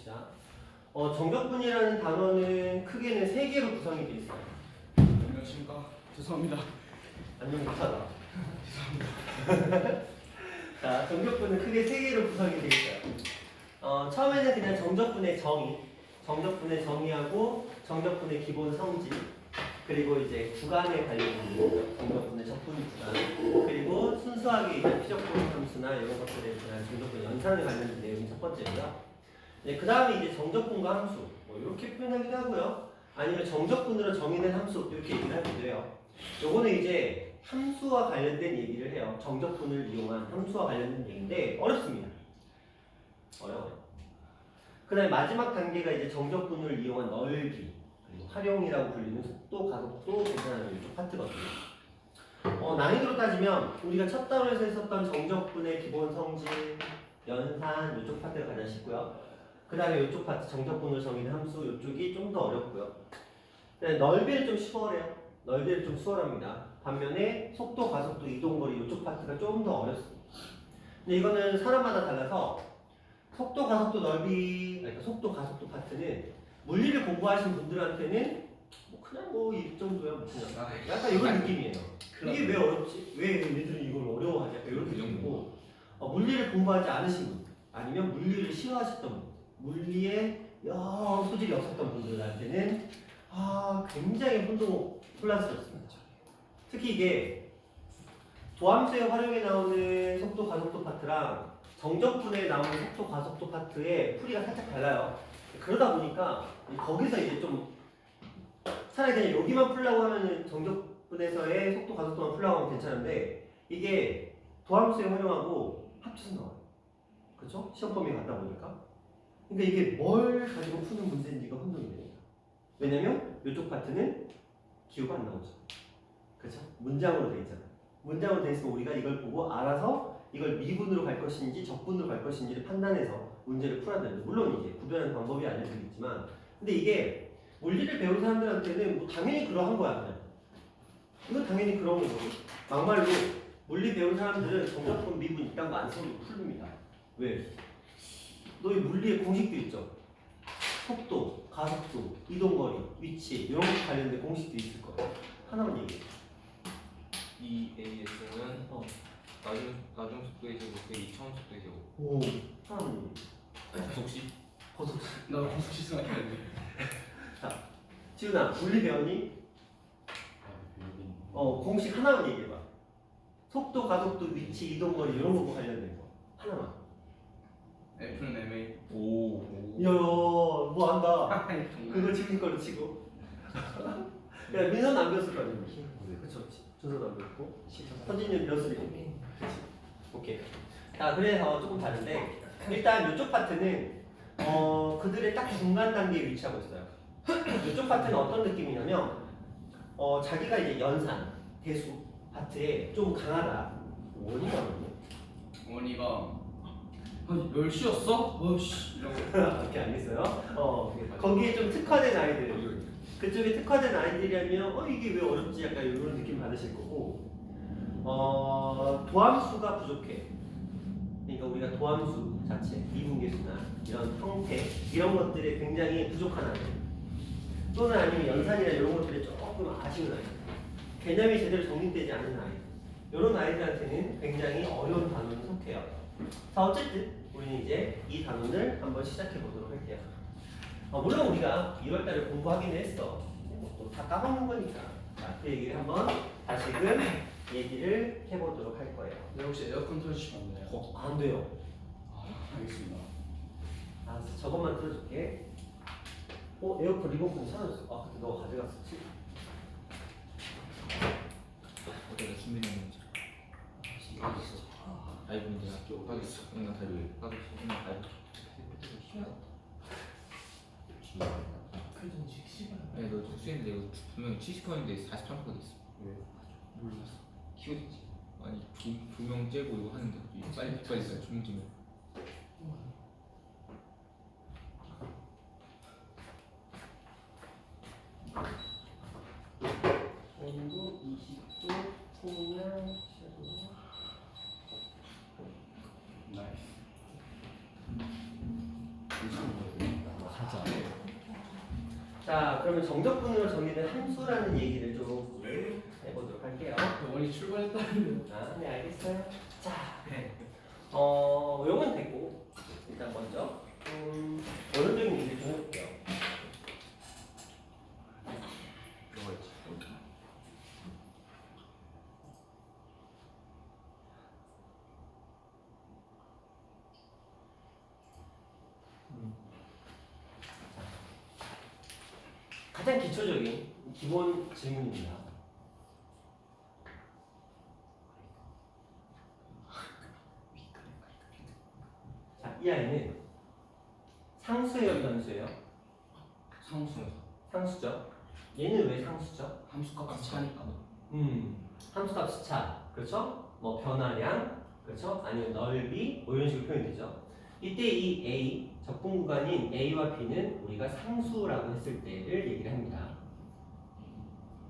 봅시다. 정적분이라는 단어는 크게는 세 개로 구성이 되어 있어요. 안녕하십니까. 죄송합니다. 안녕 못하다. 죄송합니다. 자, 정적분은 크게 세 개로 구성이 되어 있어요. 처음에는 그냥 정적분의 정의하고 정적분의 기본 성질, 그리고 이제 구간에 관련된 정적분의 적분 구간, 그리고 순수하게 이제 피적분 함수나 이런 것들에 대한 정적분 연산에 관련된 내용이 첫 번째고요. 네, 그 다음에 이제 정적분과 함수, 뭐 이렇게 표현하기도 하고요. 아니면 정적분으로 정의된 함수 이렇게 얘기를 하기도 해요. 요거는 이제 함수와 관련된 얘기를 해요. 정적분을 이용한 함수와 관련된 얘기인데 어렵습니다. 어려워요. 그 다음에 마지막 단계가 이제 정적분을 이용한 넓이, 그리고 활용이라고 불리는 속도, 가속도 계산하는 이쪽 파트거든요. 난이도로 따지면 우리가 첫 단원에서 했었던 정적분의 기본 성질, 연산 이쪽 파트가 가장 쉽고요. 그 다음에 이쪽 파트 정적분을 정의는 함수 이쪽이 좀 더 어렵고요. 넓이를 좀 수월해요. 넓이를 좀 수월합니다. 반면에 속도, 가속도, 이동거리 이쪽 파트가 좀 더 어렵습니다. 근데 이거는 사람마다 달라서 속도, 가속도, 넓이, 그러니까 속도, 가속도 파트는 물리를 공부하신 분들한테는 뭐 그냥 뭐 이 정도야 뭐 그냥 약간 이런 느낌이에요. 이게 왜 어렵지? 왜 얘들은 이걸 어려워하지? 약간 이런 느낌이고 물리를 공부하지 않으신 분 아니면 물리를 싫어하셨던 분 물리에 영 소질이 없었던 분들한테는 굉장히 혼란스럽습니다. 특히 이게 도함수의 활용에 나오는 속도, 가속도 파트랑 정적분에 나오는 속도, 가속도 파트의 풀이가 살짝 달라요. 그러다 보니까 거기서 이제 좀 차라리 그냥 여기만 풀려고 하면은 정적분에서의 속도, 가속도만 풀려고 하면 괜찮은데 이게 도함수에 활용하고 합쳐서 나와요. 그렇죠? 시험 범위 같다 보니까. 그러니까 이게 뭘 가지고 푸는 문제인지가 혼동이 됩니다. 왜냐면 이쪽 파트는 기호가 안 나오죠. 그렇죠? 문장으로 돼 있잖아요. 문장으로 돼 있으면 우리가 이걸 보고 알아서 이걸 미분으로 갈 것인지 적분으로 갈 것인지를 판단해서 문제를 풀어야 되는데 물론 이제 구별하는 방법이 알려드리겠지만 근데 이게 물리를 배운 사람들한테는 뭐 당연히 그러한 거야 그냥. 이거 당연히 그런 거고 막말로 물리 배운 사람들은 정적분, 미분 이딴 거 안 써도 풀립니다. 왜? 너희 물리의 공식도 있죠. 속도, 가속도, 이동거리, 위치 이런 것 관련된 공식도 있을 거예요. 하나만 얘기해. 이 AS는 나중 속도의 제곱 그 이차원 속도의 제곱. 오, 하나만 얘기해. 속시? 고속. 나 공식 생각해야 돼. 자, 지훈아, 물리 배웠니? 공식 하나만 얘기해봐. 속도, 가속도, 위치, 이동거리 이런 거 관련된 거 하나만. F는 MA. 오. 이야, 뭐 안다. 그거 지금 걸로 치고. 야, 민서는 안 배웠을 거 아니야? 그쵸, 준서도 안 배웠고. 서진이는 배웠으니까. 그치. 오케이. 자, 그래서 조금 다른데, 일단 이쪽 파트는, 그들의 딱 중간 단계에 위치하고 있어요. 이쪽 파트는 어떤 느낌이냐면, 자기가 이제 연산, 대수 파트에 좀 강하다. 원이가 뭐냐? 원이가 한 10시였어? 어씨 이러고 그렇게 알겠어요? 거기에 좀 특화된 아이들. 그쪽에 특화된 아이들이라면 이게 왜 어렵지? 약간 이런 느낌 받으실 거고 도함수가 부족해. 그러니까 우리가 도함수 자체, 미분계수나 이런 형태 이런 것들이 굉장히 부족한 아이들 또는 아니면 연산이나 이런 것들이 조금 아쉬운 아이들 개념이 제대로 정립되지 않은 아이들 이런 아이들한테는 굉장히 어려운 단원에 속해요. 자 어쨌든 우리는 이제 이 단원을 한번 시작해 보도록 할게요. 물론 우리가 2월달에 공부하긴 했어. 또 다 까먹는 거니까. 자, 그 얘기를 한번 다시금 얘기를 해보도록 할 거예요. 네, 혹시 에어컨 틀어주시면 안 돼요? 안 돼요. 알겠습니다. 알았어. 저것만 틀어줄게. 에어컨 리모컨 사라졌어. 그때 너가 가져갔었지? 어제가 준비된 문제. 아이고 이제 학교 가겠어. 응나 다리 가겠어. 응나 다리. 아니 너 수했는데 이거 분명 70%인데 43%가 있어. 왜? 몰랐어. 키워지지. 아니 조명 째고 이거 하는데 빨리 있어요. 조명 째면. 온도 20도, 풍량, 섀도우. 나이스. 진짜. 자, 그러면 정적분으로 정의된 함수라는 얘기를 좀 해보도록 할게요. 원이 출발했다는데. 아, 네, 알겠어요. 자, 요건 됐고 일단 먼저 원론적인 얘기를 좀 해볼게요. 뭐가 있지? 가장 기초적인 기본 질문입니다. 자, 이 아이는 상수예요, 변수예요? 상수. 상수죠. 얘는 왜 상수죠? 함수값 차니까. 함수값 차, 그렇죠? 뭐 변화량, 그렇죠? 아니면 넓이, 뭐 이런 식으로 표현되죠. 이때 이 A 적분 구간인 A와 B는 우리가 상수라고 했을 때를 얘기를 합니다.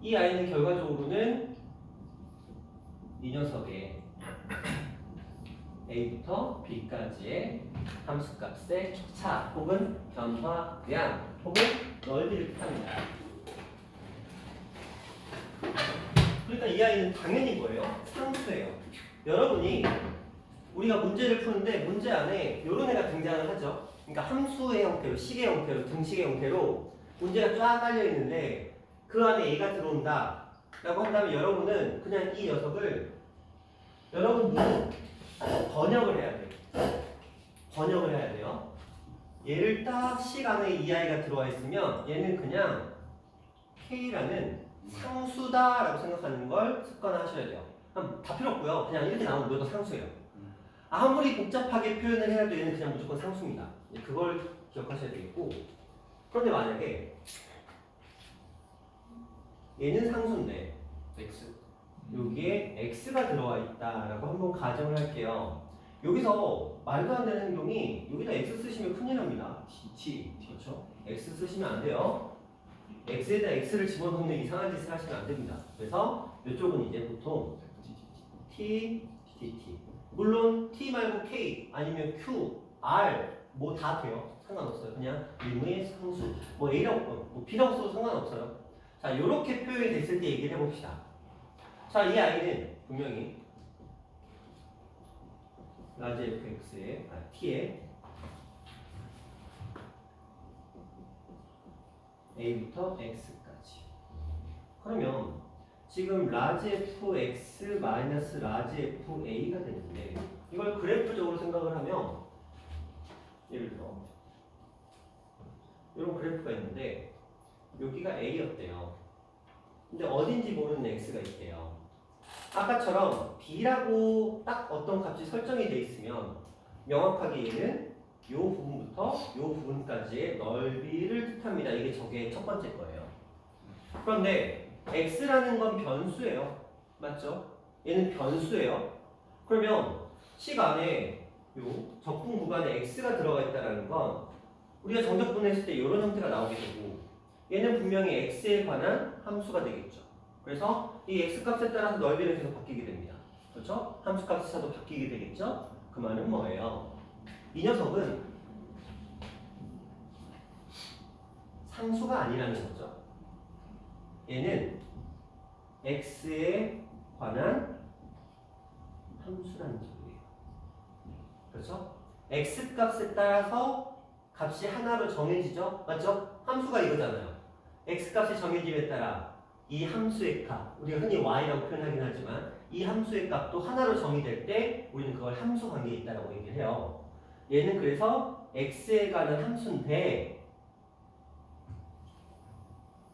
이 아이는 결과적으로는 이 녀석의 A부터 B까지의 함수값의 차 혹은 변화량 혹은 넓이를 뜻합니다. 그러니까 이 아이는 당연히 뭐예요? 상수예요. 여러분이 우리가 문제를 푸는데 문제 안에 이런 애가 등장을 하죠. 그러니까 함수의 형태로, 식의 형태로, 등식의 형태로 문제가 쫙 깔려 있는데 그 안에 A가 들어온다 라고 한다면 여러분은 그냥 이 녀석을 여러분 번역을 해야 돼요. 번역을 해야 돼요. 얘를 딱 식 안에 이 아이가 들어와 있으면 얘는 그냥 K라는 상수다라고 생각하는 걸 습관화하셔야 돼요. 다 필요 없고요. 그냥 이렇게 나오면 무조건 상수예요. 아무리 복잡하게 표현을 해도 얘는 그냥 무조건 상수입니다. 그걸 기억하셔야 되겠고, 그런데 만약에 얘는 상수인데 X. 여기에 x가 들어와 있다라고 한번 가정을 할게요. 여기서 말도 안 되는 행동이 여기다 x 쓰시면 큰일 납니다. t 그렇죠? x 쓰시면 안 돼요. x에다 x를 집어넣는 이상한 짓을 하시면 안 됩니다. 그래서 이쪽은 이제 보통 t, dt. 물론 t 말고 k 아니면 q, r 뭐 다 돼요. 상관없어요. 그냥 의무의 상수. 뭐 a라고 뭐 b라고 써도 상관없어요. 자, 이렇게 표현이 됐을 때 얘기를 해봅시다. 자, 이 아이는 분명히 라지 fx의 t의 a부터 x까지. 그러면 지금 라지 fx 마이너스 라지 fa가 되는데 이걸 그래프적으로 생각을 하면 예를 들어 이런 그래프가 있는데 여기가 a였대요. 근데 어딘지 모르는 x가 있대요. 아까처럼 b라고 딱 어떤 값이 설정이 돼 있으면 명확하게 얘는 이 부분부터 이 부분까지의 넓이를 뜻합니다. 이게 저게 첫 번째 거예요. 그런데 x라는 건 변수예요. 맞죠? 얘는 변수예요. 그러면 식 안에 이 적분 구간에 x가 들어가 있다는 건 우리가 정적분했을 때 이런 형태가 나오게 되고 얘는 분명히 x에 관한 함수가 되겠죠. 그래서 이 x값에 따라서 넓이는 계속 바뀌게 됩니다. 그렇죠? 함수값의 차도 바뀌게 되겠죠? 그 말은 뭐예요? 이 녀석은 상수가 아니라는 거죠. 얘는 x에 관한 함수라는 소리예요. 그렇죠? x값에 따라서 값이 하나로 정해지죠? 맞죠? 함수가 이거잖아요. x값이 정해짐에 따라 이 함수의 값, 우리가 흔히 y라고 표현하긴 하지만 이 함수의 값도 하나로 정의될 때 우리는 그걸 함수 관계에 있다고 얘기를 해요. 얘는 그래서 x에 관한 함수인데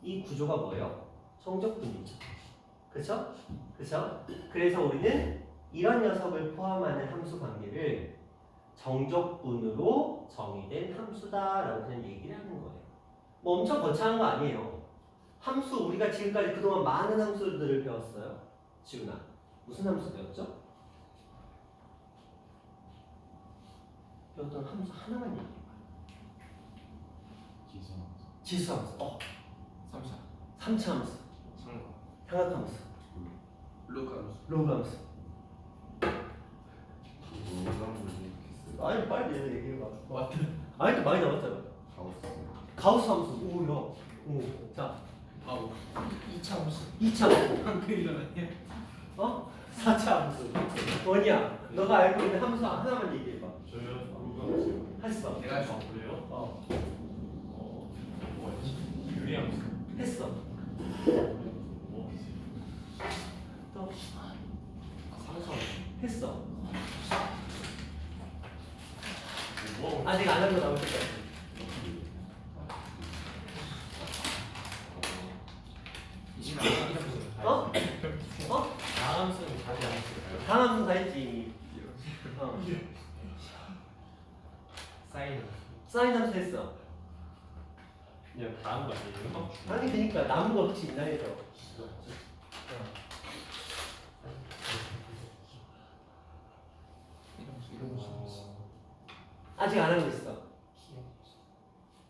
이 구조가 뭐예요? 정적분이죠. 그렇죠? 그렇죠? 그래서 우리는 이런 녀석을 포함하는 함수 관계를 정적분으로 정의된 함수다라고 그냥 얘기를 하는 거예요. 뭐 엄청 거창한 거 아니에요. 함수 우리가 지금까지 그동안 많은 함수들을 배웠어요. 지훈아 무슨 함수 배웠죠? 배웠던 함수 하나만 얘기해봐. 지수함수. 3차 3차 함수. 상관 삼각함수. 로그함수. 로그함수. 뭐 아니 빨리 얘기해봐. 맞다. 아니 또 많이 나왔잖아. 가오스. 가우스 함수. 오야. 오. 자, 바보. 2차 함수. 2차 함수. 한글이라네. 어? 4차 함수. 뭐냐? 너가 알고 있는 함수 하나만 얘기해봐. 저요? 누가 했어. 내가 할수 그래요? 어. 뭐였지? 유리함수. 했어. 뭐? 또 상수함수. 했어. 뭐? 아직 안 한 거 나올 때까지. 어? 어? 다함수는 다시 함수예요. 다음 함수 다 했지. 어. 사인. 사인 함수 했어. 그냥 다한 거 아니에요? 아니 그러니까 남은 거 없이 있나 해서. 아직 안 하고 있어.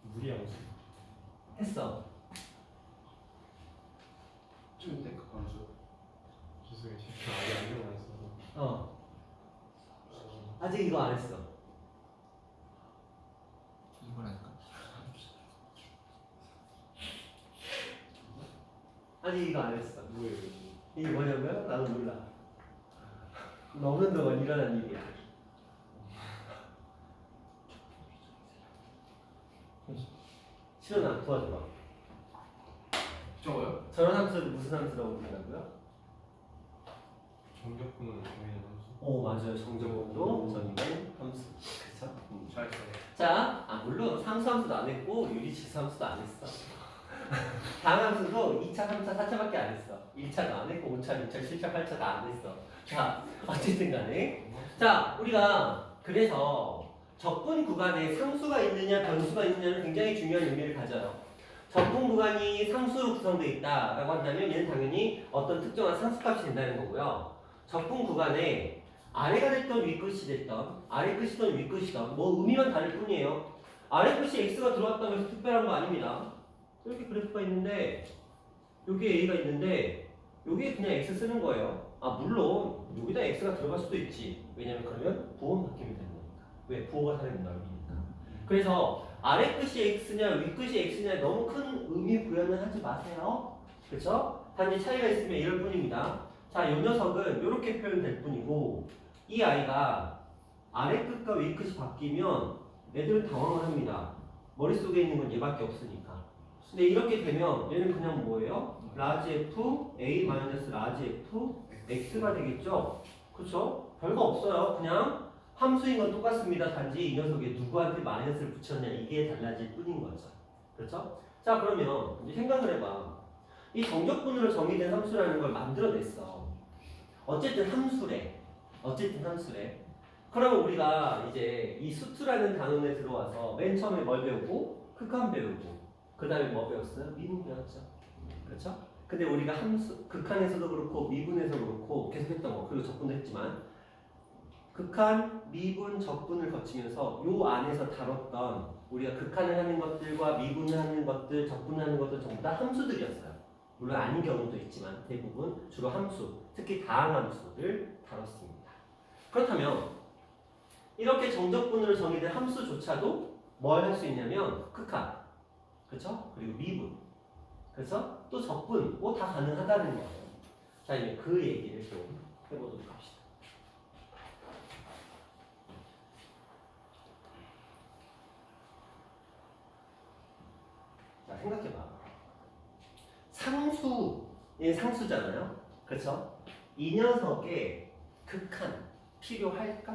무리함수. 했어. 초대급 함수. 죄송해요. 제가 아직 안경 안 써서. 어. 아직 이거 안 했어. 이거라니까. 아직 이거 안 했어. 뭐예요? 이게 뭐냐고요? 나도 몰라. 먹는 동안 일어난 일이야. 시원아 도와줘봐. 저거요? 저런 함수를 무슨 함수라고 부른다고요? 정적분으로 정의는 함수. 오 맞아요. 정적분도 정의는 함수. 그쵸? 잘했어요. 자, 물론 상수함수도 안 했고 유리치수함수도 안 했어. 다항함수도 2차, 3차, 4차밖에 안 했어. 1차도 안 했고 5차, 6차, 7차, 8차 다 안 했어. 자, 어쨌든 간에 자, 우리가 그래서 적분 구간에 상수가 있느냐 변수가 있느냐는 굉장히 중요한 의미를 가져요. 적분 구간이 상수로 구성되어 있다라고 한다면 얘는 당연히 어떤 특정한 상수값이 된다는 거고요. 적분 구간에 아래가 됐던 윗끝이 됐던 아래 끝이든 윗끝이든 뭐 의미만 다를 뿐이에요. 아래 끝이 x가 들어왔다고 해서 특별한 거 아닙니다. 이렇게 그래프가 있는데 여기에 a가 있는데 여기에 그냥 x 쓰는 거예요. 물론 여기다 x가 들어갈 수도 있지. 왜냐면 그러면 부호는 바뀌면 되는 거니까. 왜? 부호가 사라진 넓이니까. 그래서 아래 끝이 x냐 윗 끝이 x냐 너무 큰 의미 부여는 하지 마세요. 그렇죠? 단지 차이가 있으면 이럴 뿐입니다. 자, 이 녀석은 이렇게 표현될 뿐이고 이 아이가 아래 끝과 윗 끝이 바뀌면 애들은 당황을 합니다. 머릿속에 있는 건 얘밖에 없으니까. 근데 이렇게 되면 얘는 그냥 뭐예요? 라지 f a 마이너스 라지 f x가 되겠죠? 그렇죠? 별거 없어요. 그냥 함수인 건 똑같습니다. 단지 이 녀석에 누구한테 마이너스를 붙였냐 이게 달라질 뿐인 거죠. 그렇죠? 자, 그러면 이제 생각을 해봐. 이 정적분으로 정의된 함수라는 걸 만들어냈어. 어쨌든 함수래. 그러면 우리가 이제 이 수투라는 단원에 들어와서 맨 처음에 뭘 배우고? 극한 배우고 그 다음에 뭐 배웠어요? 미분 배웠죠. 그렇죠? 근데 우리가 함수, 극한에서도 그렇고 미분에서도 그렇고 계속했던 거 그리고 적분도 했지만 극한, 미분, 적분을 거치면서 요 안에서 다뤘던 우리가 극한을 하는 것들과 미분을 하는 것들, 적분을 하는 것들 전부 다 함수들이었어요. 물론 아닌 경우도 있지만 대부분 주로 함수, 특히 다항함수를 다뤘습니다. 그렇다면 이렇게 정적분으로 정의된 함수조차도 뭘 할 수 있냐면 극한, 그렇죠? 그리고 미분, 그래서 또 적분, 뭐 다 가능하다는 거예요. 자, 이제 그 얘기를 좀 해보도록 합시다. 자, 생각해봐. 상수잖아요. 그렇죠? 이 녀석의 극한 필요할까?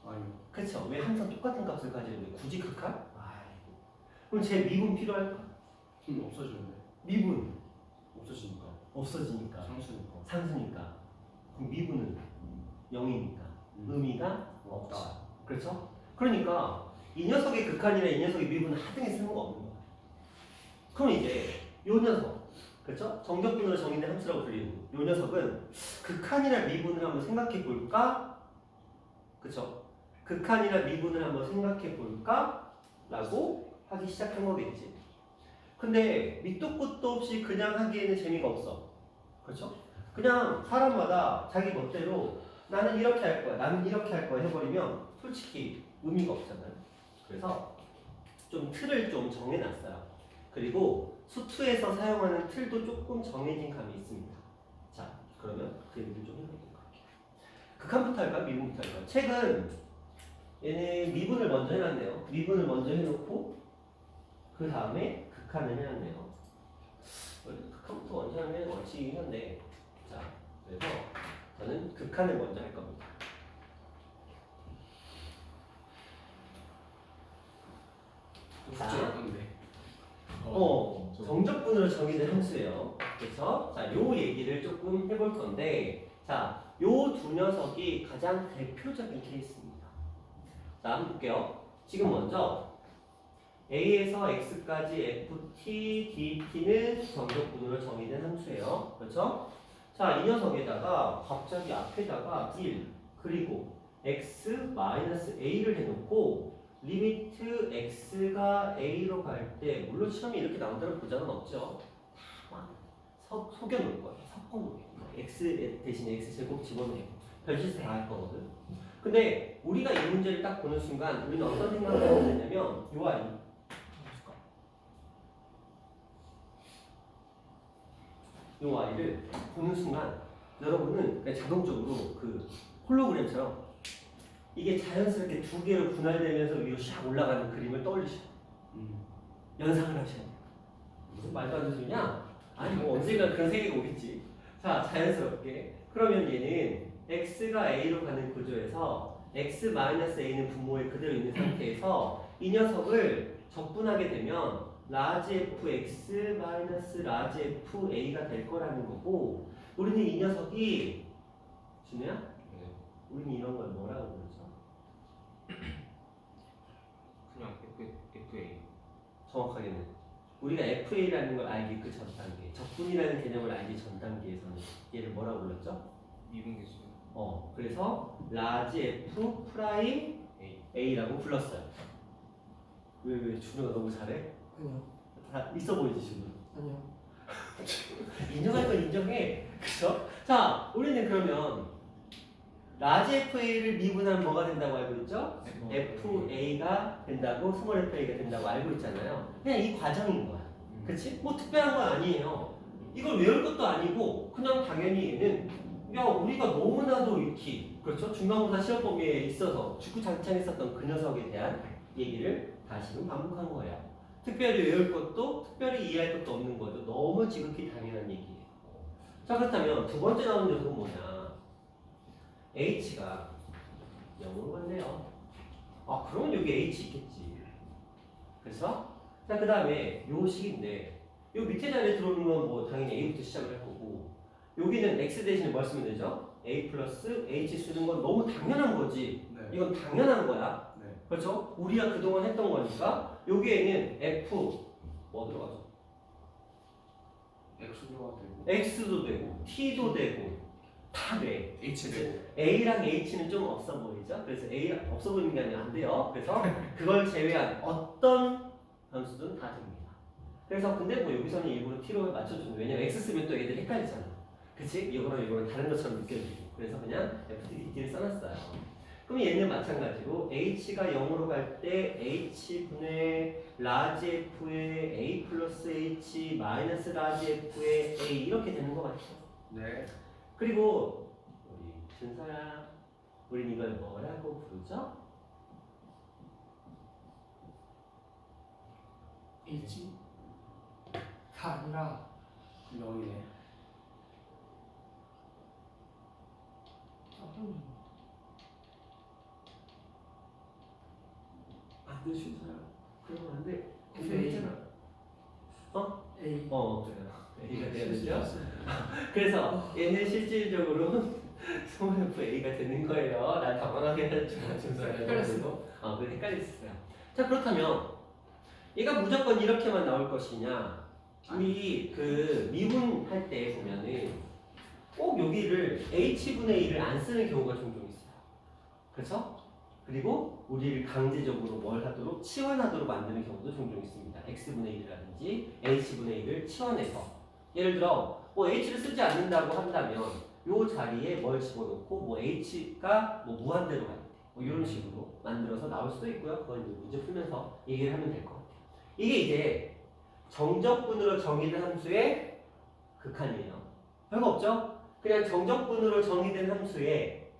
아니요. 그렇죠? 왜 항상 똑같은 값을 가지는데 굳이 극한? 그럼 제 미분 필요할까? 없어지는데. 미분 없어지니까. 없어지니까 상수니까. 상수니까 그럼 미분은 0이니까 의미가 없다. 그렇죠? 그러니까 이 녀석의 극한이나 이 녀석의 미분은 하등에 쓸모가 없는 거야. 그럼 이제 요 녀석, 그렇죠? 정적분으로 정의된 함수라고 불리는 요 녀석은 극한이나 미분을 한번 생각해 볼까? 그렇죠? 극한이나 미분을 한번 생각해 볼까? 라고 하기 시작한 거겠지. 근데 밑도 끝도 없이 그냥 하기에는 재미가 없어. 그렇죠? 그냥 사람마다 자기 멋대로 나는 이렇게 할 거야, 나는 이렇게 할 거야 해버리면 솔직히 의미가 없잖아요. 그래서 좀 틀을 좀 정해놨어요. 그리고 수투에서 사용하는 틀도 조금 정해진 감이 있습니다. 자, 그러면 그 얘기를 좀 해보도록 할게요. 극한부터 할까? 미분부터 할까? 책은 얘는 미분을 먼저 해놨네요. 미분을 먼저 해놓고 그 다음에 극한을 해놨네요. 원래 극한부터 먼저 하는 게 원칙이긴 한데, 자, 그래서 저는 극한을 먼저 할 겁니다. 숙제할 건데. 정적분으로 정의된 함수예요. 그래서 자, 요 얘기를 조금 해볼 건데, 자, 요 두 녀석이 가장 대표적인 케이스입니다. 자, 한번 볼게요. 지금 먼저 A에서 X까지 FT, DT는 정적분으로 정의된 함수예요. 그렇죠? 자, 이 녀석에다가 갑자기 앞에다가 1 그리고 X-A를 해놓고 리미트 x가 a로 갈 때 물론 시험에 이렇게 나온다는 보장은 없죠. 막 속여놓을 거예요. 섞어놓을 거예요. x 대신에 x제곱 집어넣고 별짓을 다 할 거거든. 근데 우리가 이 문제를 딱 보는 순간 우리는 어떤 생각을 하게 되냐면 요 아이 요 아이를 보는 순간 여러분은 그냥 자동적으로 그 홀로그램처럼 이게 자연스럽게 두 개로 분할되면서 위로 샥 올라가는 그림을 떠올리셔요. 연상을 하셔야 돼요. 무슨 말도 안 되는 소리냐? 아니 뭐 언젠가 그런 세계가 오겠지. 자, 자연스럽게. 그러면 얘는 x가 a로 가는 구조에서 x-a는 분모에 그대로 있는 상태에서 이 녀석을 적분하게 되면 라지 fx 라지 fa가 될 거라는 거고, 우리는 이 녀석이 준우야? 네. 우리는 이런 걸 뭐라고 부르죠? 그냥 FA. 정확하게는 우리가 FA라는 걸 알기 그 전 단계, 적분이라는 개념을 알기 전 단계에서는 얘를 뭐라고 불렀죠? 미분계수. 그래서 라지 F 프라임 A라고 불렀어요. 왜 준우가 너무 잘해? 아니요. 다 있어 보이지 지금. 아니요. 인정할 건 인정해. 그렇죠? 자, 우리는 그러면 라지 FA를 미분하면 뭐가 된다고 알고 있죠? FA가 된다고, 스몰 FA가 된다고 알고 있잖아요. 그냥 이 과정인 거야. 그치? 뭐 특별한 건 아니에요. 이걸 외울 것도 아니고 그냥 당연히 얘는 야 우리가 너무나도 익히, 그렇죠? 중간고사 시험 범위에 있어서 축구 장창했었던 그 녀석에 대한 얘기를 다시금 반복한 거예요. 특별히 외울 것도 특별히 이해할 것도 없는 거죠. 너무 지극히 당연한 얘기예요. 자, 그렇다면 두 번째 나오는 녀석은 뭐냐? H가 0으로 간대요. 아, 그러면 여기 H 있겠지. 그래서 자, 그 다음에 요 식인데 요 밑에 자리에 들어오는 건 뭐 당연히 A부터 시작을 할 거고, 여기는 X 대신에 뭘 쓰면 되죠? A 플러스 H 쓰는 건 너무 당연한 거지. 네. 이건 당연한 거야. 네. 그렇죠? 우리가 그동안 했던 거니까. 여기에는 F 뭐 들어가죠? X가 되고 X도 되고 T도 되고 다 돼. H 되고 A랑 H는 좀 없어 보이죠? 그래서 A 없어 보이는 게 아니라 안 돼요. 그래서 그걸 제외한 어떤 함수든 다 됩니다. 그래서 근데 뭐 여기서는 일부러 T로 맞춰주는, 왜냐면 X 쓰면 또 애들 헷갈리잖아. 그치? 이거랑 다른 것처럼 느껴지고. 그래서 그냥 FTDT를 써놨어요. 그럼 얘는 마찬가지로 H가 0으로 갈 때 H분의 라지 F의 A 플러스 H 마이너스 라지 F의 A 이렇게 되는 거 맞죠? 네. 그리고 우리 준서야, 우린 이걸 뭐라고 부르죠? H가 아니라 0이네. 안 돼, 준서야. 그러면 안 돼. FA. 했잖아. A. 그래요. A가 돼야 되죠? 그래서 얘는 실질적으로 스몰 F A가 되는 거예요. 난 당황하게 했지만 준서야. 헷갈렸어요. 그래 헷갈렸어요. 자, 그렇다면 얘가 무조건 이렇게만 나올 것이냐? 우리 그 미분할 때 보면은 꼭 여기를 H분의 1을 안 쓰는 경우가 종종 있어요. 그렇죠? 그리고 우리를 강제적으로 뭘 하도록 치환하도록 만드는 경우도 종종 있습니다. X분의 1이라든지 H분의 1을 치환해서, 예를 들어 뭐 H를 쓰지 않는다고 한다면 요 자리에 뭘 집어넣고 뭐 H가 뭐 무한대로 갈 때 뭐 이런 식으로 만들어서 나올 수도 있고요. 그건 이제 문제 풀면서 얘기를 하면 될 것 같아요. 이게 이제 정적분으로 정의된 함수의 극한이에요. 별거 없죠? 그냥 정적분으로 정의된 함수에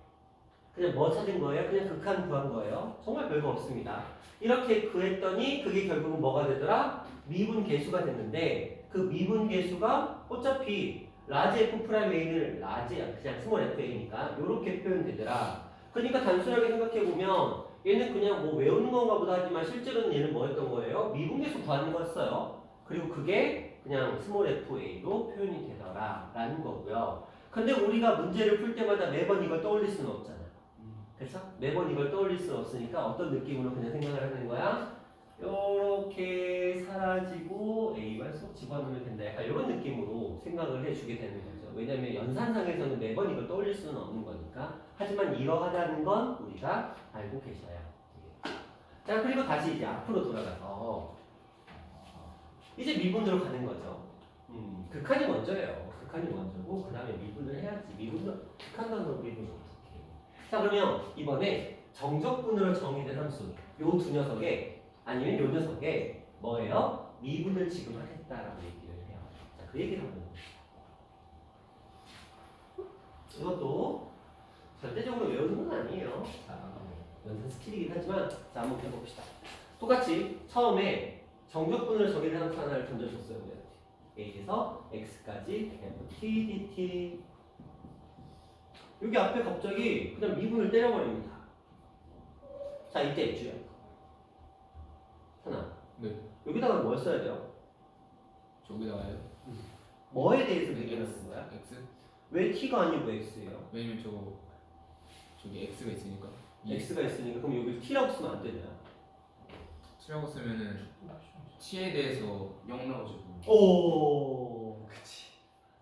그냥 뭐 찾은 거예요? 그냥 극한 구한 거예요. 정말 별거 없습니다. 이렇게 구했더니 그게 결국은 뭐가 되더라? 미분 계수가 됐는데 그 미분 계수가 어차피 라지 F 프라임 A는 라지 그냥 스몰 FA니까 이렇게 표현되더라. 그러니까 단순하게 생각해 보면 얘는 그냥 뭐 외우는 건가 보다 하지만 실제로는 얘는 뭐 했던 거예요? 미분 계수 구하는 거였어요. 그리고 그게 그냥 스몰 FA로 표현이 되더라 라는 거고요. 근데 우리가 문제를 풀 때마다 매번 이걸 떠올릴 수는 없잖아. 그래서 매번 이걸 떠올릴 수는 없으니까 어떤 느낌으로 그냥 생각을 하는 거야? 요렇게 사라지고 A만 쏙 집어넣으면 된다. 약간 이런 느낌으로 생각을 해주게 되는 거죠. 왜냐면 연산상에서는 매번 이걸 떠올릴 수는 없는 거니까. 하지만 이러하다는 건 우리가 알고 계셔야 돼요. 자, 그리고 다시 이제 앞으로 돌아가서 이제 미분으로 가는 거죠. 극한이 먼저예요. 극한이 먼저고 그 다음에 미분을 해야지. 미분은 극한 단어로 미분을 어떻게 해요? 자, 그러면 이번에 정적분으로 정의된 함수 요 두 녀석에 아니면 요 녀석에 뭐예요? 미분을 지금 하겠다라고 얘기를 해요. 자, 그 얘기를 한번 이것도 절대적으로 외우는 건 아니에요. 자, 연산 스킬이긴 하지만 자, 한번 해봅시다. 똑같이 처음에 정적분으로 정의된 함수 하나를 던져줬어요. 우리한테. A에서 X까지 t dt 여기 앞에 갑자기 그냥 미분을 때려버립니다. 자, 이때 주요. 하나. 네. 여기다가 뭘 써야 돼요? 저기다가요? 뭐에 대해서 얘기하는 거야? X? 왜 t가 아니고 x예요? 왜냐면 저기 X가 있으니까. x가 있으니까 그럼 여기 t라고 쓰면 안 되나요? T라고 쓰면은 T에 대해서 0 나오죠. 오, 그치.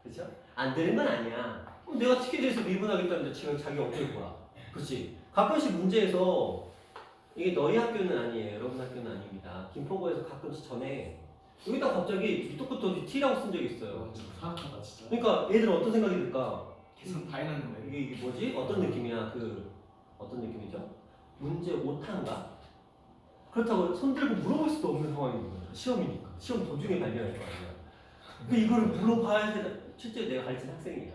그쵸? 안 되는 건 아니야. 그럼 내가 t에 대해서 미분하겠다는데 지금 자기 어쩔 거야. 그치? 가끔씩 문제에서 이게 너희 학교는 아니에요. 여러분 학교는 아닙니다. 김포고에서 가끔씩 전에 여기다 갑자기 밑도 끝도 없이 t라고 쓴 적이 있어요. 사악하다 진짜. 그러니까 애들 어떤 생각이 들까? 계산 다 해놨는 거예요. 이게 뭐지? 어떤 느낌이야? 어떤 느낌이죠? 문제 오타인가? 그렇다고 손 들고 물어볼 수도 없는 상황인 거예요. 시험이니까. 시험 도중에 발견할 거 아니야. 근데 이걸 물어봐야 되나? 실제 내가 가르친 학생이야.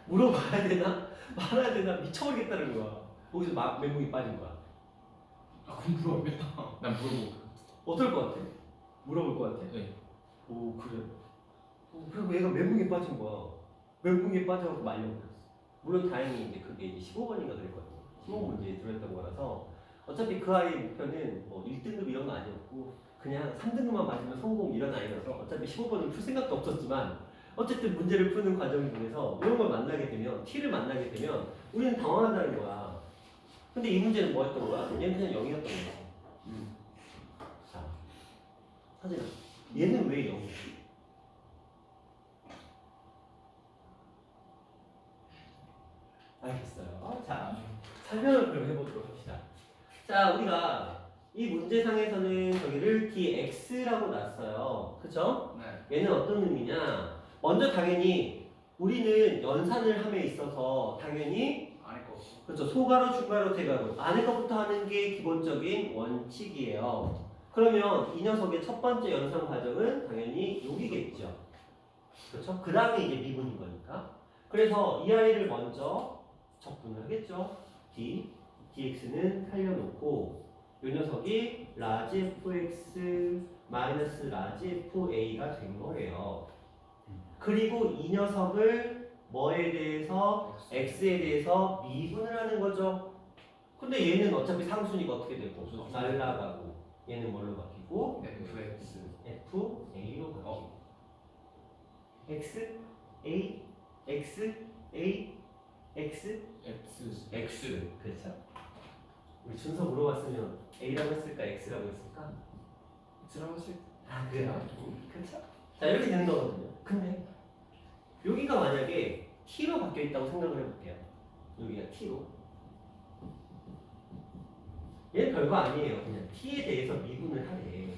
물어봐야 되나? 말아야 되나? 미쳐버리겠다는 거야. 거기서 막 멘붕이 빠진 거야. 아 그럼 물어보겠다. 난 모르고. 어떨 것 같아? 물어볼 것 같아? 네. 오, 그래. 그리고 얘가 멘붕에 빠진 거야. 멘붕에 빠져갖고 말려버렸어. 물론 다행히 이제 그게 이제 15번인가 그랬거든요. 15문제에 들어있던 거라서 어차피 그 아이의 목표는 뭐 1등급 이런 거 아니었고 그냥 3등급만 맞으면 성공 이런 아이라서 어차피 15번은 풀 생각도 없었지만 어쨌든 문제를 푸는 과정 중에서 이런 걸 만나게 되면 T를 만나게 되면 우리는 당황한다는 거야. 근데 이 문제는 뭐였던 거야? 얘는 그냥 0이었던 거야. 자, 하진아, 얘는 왜 0이지? 알겠어요. 자, 설명을 그럼 해보도록 합시다. 자, 우리가 이 문제상에서는 저기를 dx라고 놨어요. 그쵸? 네. 얘는 어떤 의미냐? 먼저 당연히 우리는 연산을 함에 있어서 당연히 안에 거. 그렇죠. 소가로, 중가로, 대가로 안에 것부터 하는 게 기본적인 원칙이에요. 그러면 이 녀석의 첫 번째 연산 과정은 당연히 여기겠죠. 그렇죠? 그 다음에 이제 미분인 거니까. 그래서 이 아이를 먼저 적분을 하겠죠. dx는 살려놓고 이 녀석이 라지 fx 마이너스 라지 fa가 된 거예요. 그리고 이 녀석을 뭐에 대해서 x에 대해서 미분을 하는 거죠. 근데 얘는 어차피 상수니까 어떻게 되고 날라가고 얘는 뭘로 바뀌고 fx. fa로 바뀌고 x a x a x x 그렇죠. 우리 순서 물어봤으면 a라고 했을까 x라고 했을까? 들어가실. 아 그래요? 그렇죠. 자 이렇게 되는 거거든요. 근데 여기가 만약에 t로 바뀌어 있다고 생각을 해볼게요. 여기가 t로. 얘는 별거 아니에요. 그냥 t에 대해서 미분을 하래.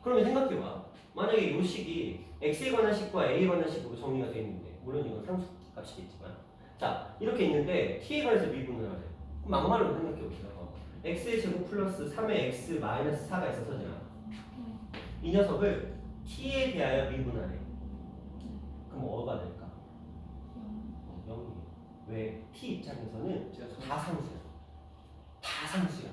그러면 생각해봐. 만약에 이 식이 x에 관한 식과 a에 관한 식으로 정리가 되어 있는데 물론 이건 상수 값이겠지만 자 이렇게 있는데 t에 관해서 미분을 하래. 그럼 막말로 생각해보세요. x의 제곱 플러스 3의 x 마이너스 4가 있어서잖아. 이 녀석을 t에 대하여 미분하래. 그럼 뭐가 될까? 0이에요. 왜? t 입장에서는 다 상수야. 다 상수야.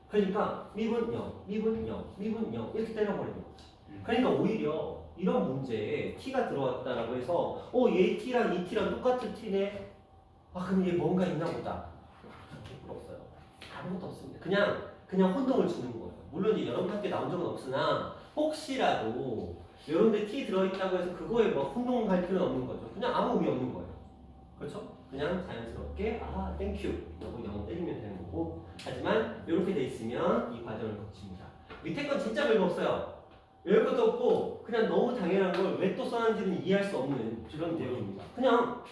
그러니까 미분 0, 미분 0, 미분 0 이렇게 때려버리는 거지. 그러니까 오히려 이런 문제에 t가 들어왔다라고 해서 얘 t랑 이 t랑 똑같은 t네. 아 그럼 얘 뭔가 있나 보다. 없어요. 아무것도 없습니다. 그냥 혼동을 주는 거예요. 물론 이제 여러분 학교에 나온 적은 없으나 혹시라도 이런데 t 들어있다고 해서 그거에 뭐 혼동할 필요는 없는 거죠. 그냥 아무 의미 없는 거예요. 그렇죠? 그냥 자연스럽게 땡큐 하고 0 때리면 되는 거고, 하지만 이렇게 돼 있으면 이 과정을 거칩니다. 밑에 건 진짜 별거 없어요. 열 것도 없고 그냥 너무 당연한 걸 왜 또 써놨는지는 이해할 수 없는 그런 내용입니다. 그냥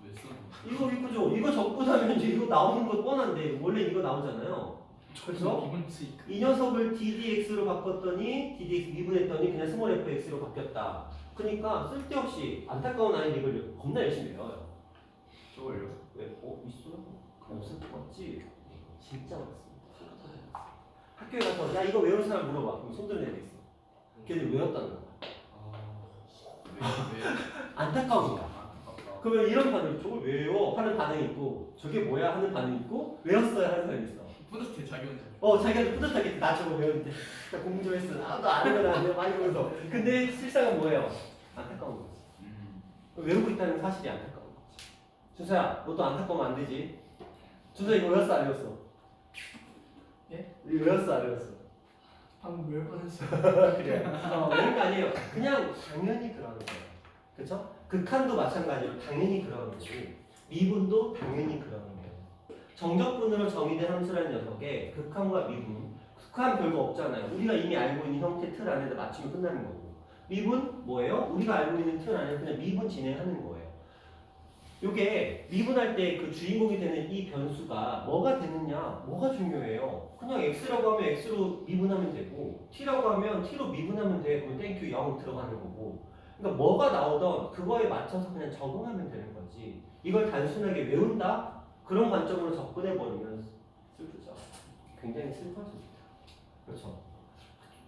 왜 써? 이거 이거죠. 이거 적고 나면 이제 이거 나오는 거 뻔한데 원래 이거 나오잖아요. 그렇죠? 기본 수익. 이 녀석을 ddx로 바꿨더니 ddx 미분했더니 그냥 스몰 fx로 바뀌었다. 그러니까 쓸데없이 안타까운 아이는 이걸 겁나 열심히 외워요. 저걸요? 왜? 있어요? 없을 것 같지? 진짜 많습니다. 학교에 가서 야 이거 외운 사람 물어봐. 그럼 손 드는 애들 있어. 걔들 외웠다는 거야. 왜? 안타까운 거야. 아깝다. 그러면 이런 반응, 저걸 외워 하는 반응이 있고 저게 뭐야 하는 반응이 있고 외웠어야 하는 사람이 있어. 뿌듯해 자기 혼자. 자기가 뿌듯하게 나 저거 외웠는데 나 공부 좀 했어. 나도 아는 건 아니야 많이 그러면서. 근데 실상은 뭐예요? 안타까운 거지. 외우고 있다는 사실이 안타까운 거지. 준서야, 너도 안타까우면 안 되지. 준서 이거 외웠어 안 외웠어? 예? 이거 외웠어 안 외웠어? 방금 몇 번 했어요? 그래. 외운 거 아니에요. 그냥 당연히 그러는 거예요. 그렇죠? 극한도 마찬가지로 당연히 그러는 거고 미분도 당연히 그러는 거예요. 정적분으로 정의된 함수라는 녀석의 극한과 미분. 극한 별거 없잖아요. 우리가 이미 알고 있는 형태 틀 안에다 맞추면 끝나는 거고. 미분 뭐예요? 우리가 알고 있는 틀 안에 그냥 미분 진행하는 거예요. 요게 미분할 때 그 주인공이 되는 이 변수가 뭐가 되느냐, 뭐가 중요해요. 그냥 x라고 하면 x로 미분하면 되고 t라고 하면 t로 미분하면 돼. 그럼 땡큐 0 들어가는 거고. 그러니까 뭐가 나오던 그거에 맞춰서 그냥 적응하면 되는 거지. 이걸 단순하게 외운다? 그런 관점으로 접근해버리면 슬프죠. 굉장히 슬퍼집니다. 그렇죠.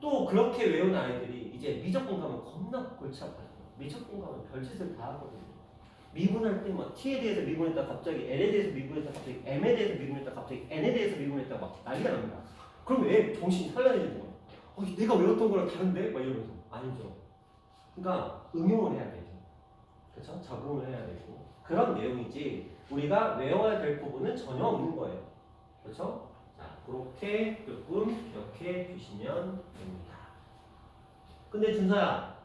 또 그렇게 외운 아이들이 이제 미적분 가면 겁나 골치 아파요. 미적분 가면 별짓을 다 하거든요. 미분할 때 막 t에 대해서 미분했다 갑자기 l에 대해서 미분했다 갑자기 m에 대해서 미분했다 갑자기 n에 대해서 미분했다 막 난리가 납니다. 그럼 왜 정신이 산란해지는 거야? 내가 외웠던 거랑 다른데? 막 이러면서. 아니죠. 그러니까 응용을 해야 되죠. 그렇죠? 적응을 해야 되고 그런 내용이지 우리가 외워야 될 부분은 전혀 없는 거예요. 그렇죠? 자, 그렇게 조금 기억해 주시면 됩니다. 근데 준서야,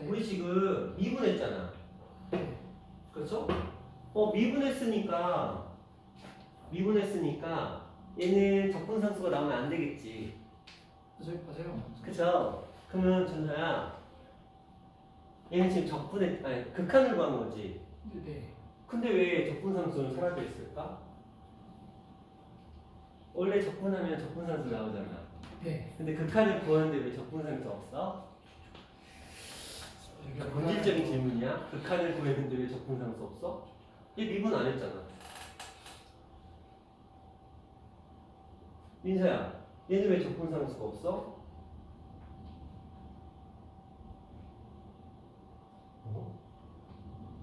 우리 지금 미분했잖아. 그렇죠? 미분했으니까 얘는 적분상수가 나오면 안 되겠지. 맞아요. 그렇죠? 그러면 준서야, 얘는 지금 극한을 구한 거지. 네. 근데 왜 적분상수는 사라져 있을까? 원래 적분하면 적분상수 나오잖아. 네. 근데 극한을 구하는데 왜 적분상수 없어? 본질적인 질문이야. 극한을 구했는데 왜 적분상수 없어? 얘 미분 안 했잖아. 민서야, 얘는 왜 적분상수가 없어?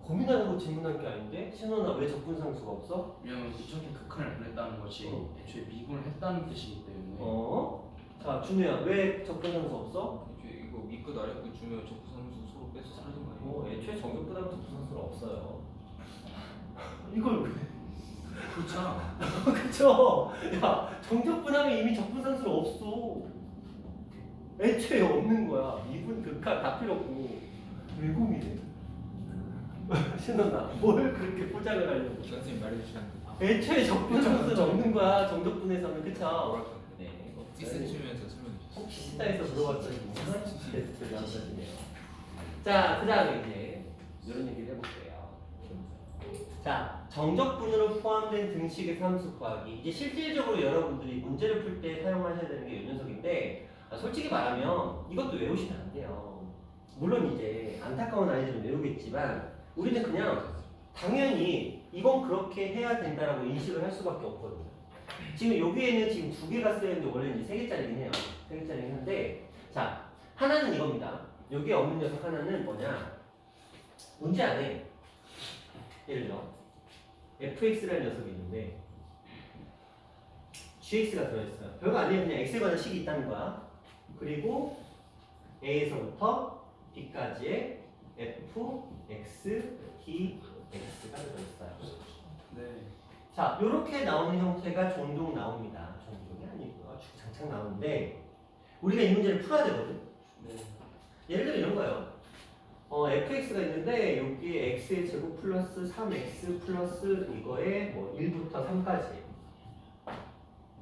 고민하고 질문한 게 아닌데? 신원아, 왜 적분상수가 없어? 왜냐면 이쪽에 극한을 보냈다는 것이 어. 애초에 미분을 했다는 뜻이기 때문에. 자, 준우야, 왜 적분상수 없어? 이거 밑끝 아래끝 주면 적부상수 서로 빼서 사라진 거 아니에요? 애초에 정적분하면 적분상수는 없어요. 이걸 왜? 그렇잖아. 그쵸? 야, 정적분하면 이미 적분상수는 없어. 애초에 없는 거야. 미분, 극한 다 필요 없고. 왜 고민해? 신원아, 뭘 그렇게 포장을 하려고? 선생님 말해주시는 애초에 적분상수는 없는 거야. 정적분에서는. 그쵸? 뭐랄까 네. 찌스치면서 설명해 주세요. 혹시 시사에서 물어봤더니 이상한 테스트를 안 하시네요. 자, 그 다음에 이제 이런 얘기를 해볼게요. 자, 정적분으로 포함된 등식의 함수 구하기. 이제 실질적으로 여러분들이 문제를 풀 때 사용하셔야 되는 게 이 녀석인데, 솔직히 말하면 이것도 외우시면 안 돼요. 물론 이제 안타까운 아이들은 외우겠지만 우리는 그냥 당연히 이건 그렇게 해야 된다라고 인식을 할 수밖에 없거든요. 지금 여기에는 지금 두 개가 쓰여있는데 원래는 이제 세 개짜리긴 해요. 세 개짜리긴 한데 자 하나는 이겁니다. 여기에 없는 녀석 하나는 뭐냐? 문제 안에 예를 들어 fx라는 녀석이 있는데 gx가 들어있어요. 별거 아니에요. 그냥 x에 관한 식이 있다는 거야. 그리고 a에서부터 b까지의 f, x, d, x가 들어있어요. 네. 자, 이렇게 나오는 형태가 종종 나옵니다. 종종이 아니고요. 주장창 나오는데 우리가 이 문제를 풀어야 되거든. 네. 예를 들어 이런 거예요. fx가 있는데 여기에 x의 제곱 플러스 3x 플러스 이거에 뭐 1부터 3까지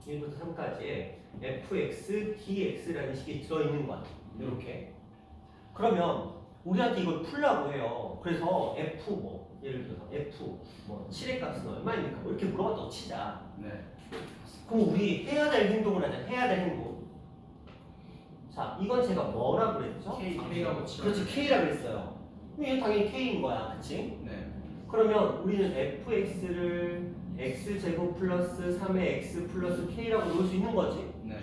1부터 3까지에 fx, dx라는 식이 들어있는 거야. 이렇게. 그러면 우리한테 이걸 풀라고 해요. 그래서 f 뭐 예를 들어서 f 뭐 7의 값은 얼마입니까? 뭐 이렇게 물어봤다고 치자. 네. 그럼 우리 해야 될 행동을 하자. 해야 될 행동. 자, 이건 제가 뭐라 그랬죠? K라고 치면. 그렇지, K라고 했어요. 그럼 이건 당연히 K인 거야, 그치? 네. 그러면 우리는 fx를 x제곱 플러스 3의 x 플러스 k라고 놓을 수 있는 거지? 네.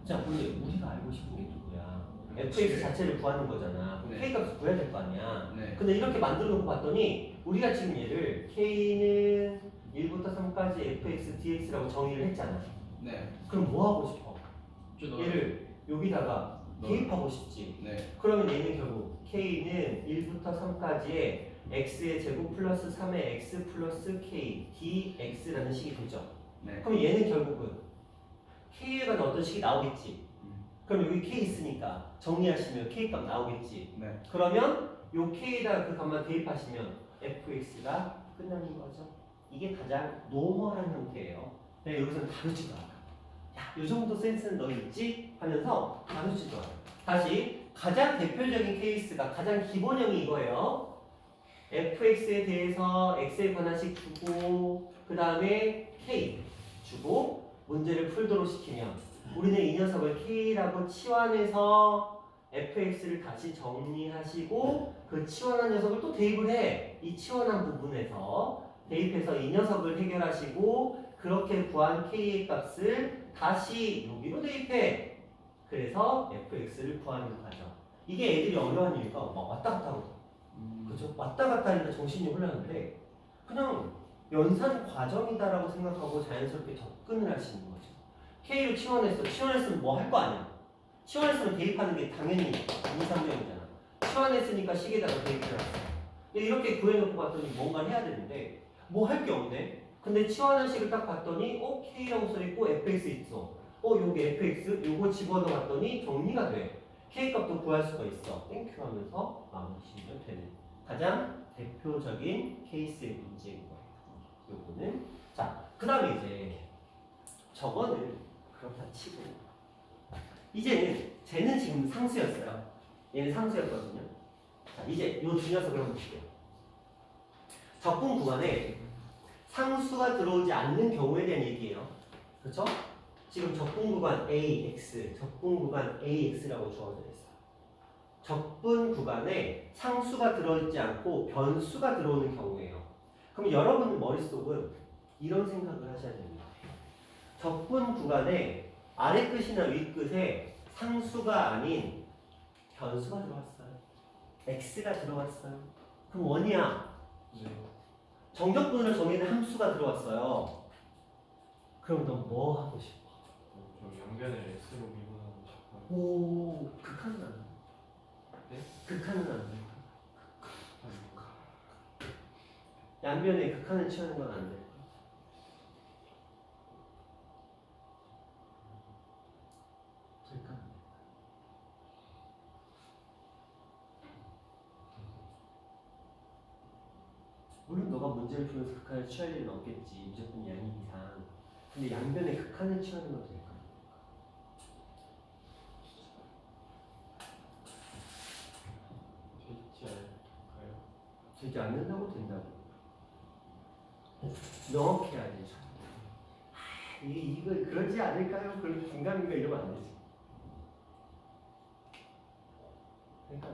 자, 근데 우리가 알고 싶은 게 누구야? fx 자체를 구하는 거잖아. 네. k 값을 구해야 될 거 아니야. 네. 근데 이렇게 만들어 놓고 봤더니 우리가 지금 얘를 k는 1부터 3까지 fx, dx라고 정의를 했잖아. 네. 그럼 뭐 하고 싶어? 저 넣어요. 얘를 여기다가 대입하고 싶지. 네. 그러면 얘는 결국 k는 1부터 3까지의 x의 제곱 플러스 3의 x 플러스 k dx라는 식이 되죠. 네. 그럼 얘는 결국은 k에 관한 어떤 식이 나오겠지. 음. 그럼 여기 k 있으니까 정리하시면 k 값 나오겠지. 네. 그러면 요 k에다가 그 값만 대입하시면 fx가 끝나는 거죠. 이게 가장 노멀한 형태예요. 내가 여기서는 다루지도 않아. 야, 요 정도 센스는 너 있지? 하면서 다루지도 않아. 다시 가장 대표적인 케이스가 가장 기본형이 이거예요. fx에 대해서 x에 관한 식 주고 그 다음에 k 주고 문제를 풀도록 시키면 우리는 이 녀석을 k라고 치환해서 fx를 다시 정리하시고 그 치환한 녀석을 또 대입을 해. 이 치환한 부분에서 대입해서 이 녀석을 해결하시고 그렇게 구한 k의 값을 다시 여기로 대입해. 그래서 fx를 구하는 과정. 이게 애들이 어려운 이유가 막 왔다 갔다 하거든. 그죠? 왔다 갔다 하니까 정신이 혼란한데 그냥 연산 과정이다라고 생각하고 자연스럽게 접근을 할 수 있는 거죠. K로 치환했어. 치환했으면 뭐 할 거 아니야. 치환했으면 대입하는 게 당연히 2, 3명이잖아. 치환했으니까 식에다가 대입해놨어. 근데 이렇게 구해놓고 봤더니 뭔가 해야 되는데 뭐 할 게 없네. 근데 치환한 식을 딱 봤더니 K라고 써있고 fx 있어. 여기 fx 요거 집어넣어봤더니 정리가 돼. K 값도 구할 수가 있어. 땡큐 하면서 마무리 지으면 되는 가장 대표적인 케이스의 문제인 거예요. 요거는 자, 그 다음에 이제 저거는 그렇다 치고 이제는 쟤는 지금 상수였어요. 얘는 상수였거든요. 자, 이제 요 두 녀석을 한번 볼게요. 적분 구간에 상수가 들어오지 않는 경우에 대한 얘기예요. 그렇죠? 지금 적분 구간 AX, 적분 구간 AX라고 주어져 있어요. 적분 구간에 상수가 들어있지 않고 변수가 들어오는 경우예요. 그럼 여러분 머릿속은 이런 생각을 하셔야 됩니다. 적분 구간에 아래 끝이나 위 끝에 상수가 아닌 변수가 들어왔어요. X가 들어왔어요. 그럼 원이야. 정적분으로 정의된 함수가 들어왔어요. 그럼 너 뭐 하고 싶어? 좀 양변을 X로 미분하고 싶어요. 오, 극한은 안 돼. 네? 극한은 안 돼. 양변에 극한을 취하는 건 안 돼. 될까? 물론 너가 문제를 풀면서 극한을 취할 일은 없겠지. 무조건 양이 이상. 근데 양변에 극한을 취하는 건 될까? 되지 않을까요? 되지 않는다고 된다고. 명확해야지. 이거 그러지 않을까요? 그런 긴가민가 이러면 안 되지. 그러니까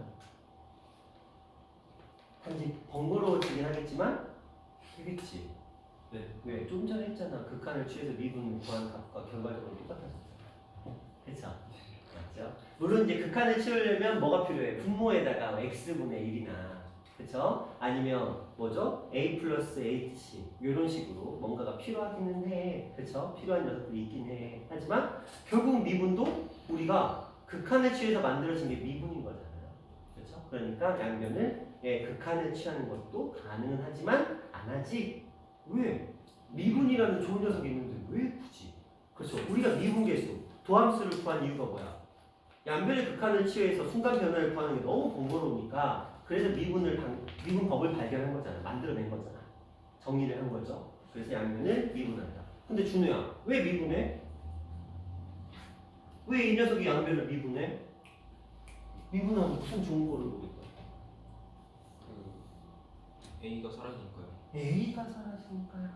단지 번거로워지긴 하겠지만 되겠지. 네. 왜? 좀 전에 했잖아. 극한을 취해서 미분을 구한 값과 결과적으로 똑같았었잖아. 그쵸? 맞죠? 물론 이제 극한을 치우려면 뭐가 필요해? 분모에다가 x분의 1이나 그쵸? 아니면 뭐죠? a 플러스 hc 이런 식으로 뭔가가 필요하기는 해. 그쵸? 필요한 녀석들이 있긴 해. 하지만 결국 미분도 우리가 극한을 취해서 만들어진 게 미분인 거잖아요. 그렇죠? 그러니까 양변을 극한을 취하는 것도 가능은 하지만 안 하지. 왜? 미분이라는 좋은 녀석이 있는데 왜 굳이? 그렇죠. 우리가 미분계수, 도함수를 구한 이유가 뭐야? 양변의 극한을 취해서 순간 변화를 구하는 게 너무 번거로우니까 그래서 미분법을 발견한 거잖아. 만들어낸 거잖아. 정리를 한 거죠. 그래서 양변을 미분한다. 근데 준우야, 왜 미분해? 왜 이 녀석이 양변을 미분해? 미분하면 무슨 좋은 거를 보겠다. 그 A가 사라지니까요. A가 사라지니까요.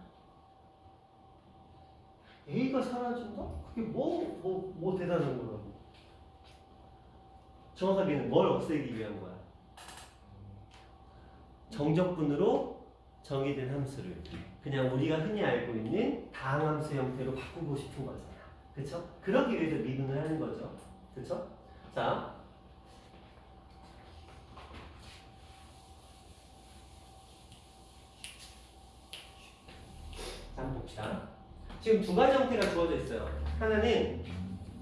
A가 사라진다? 그게 뭐 대단한 거라고? 정확하게는 뭘 없애기 위한 거야? 정적분으로 정의된 함수를 그냥 우리가 흔히 알고 있는 다항함수 형태로 바꾸고 싶은 거잖아. 그쵸? 그러기 위해서 미분을 하는 거죠. 그쵸? 자. 자, 한번 봅시다. 지금 두 가지 형태가 주어져 있어요. 하나는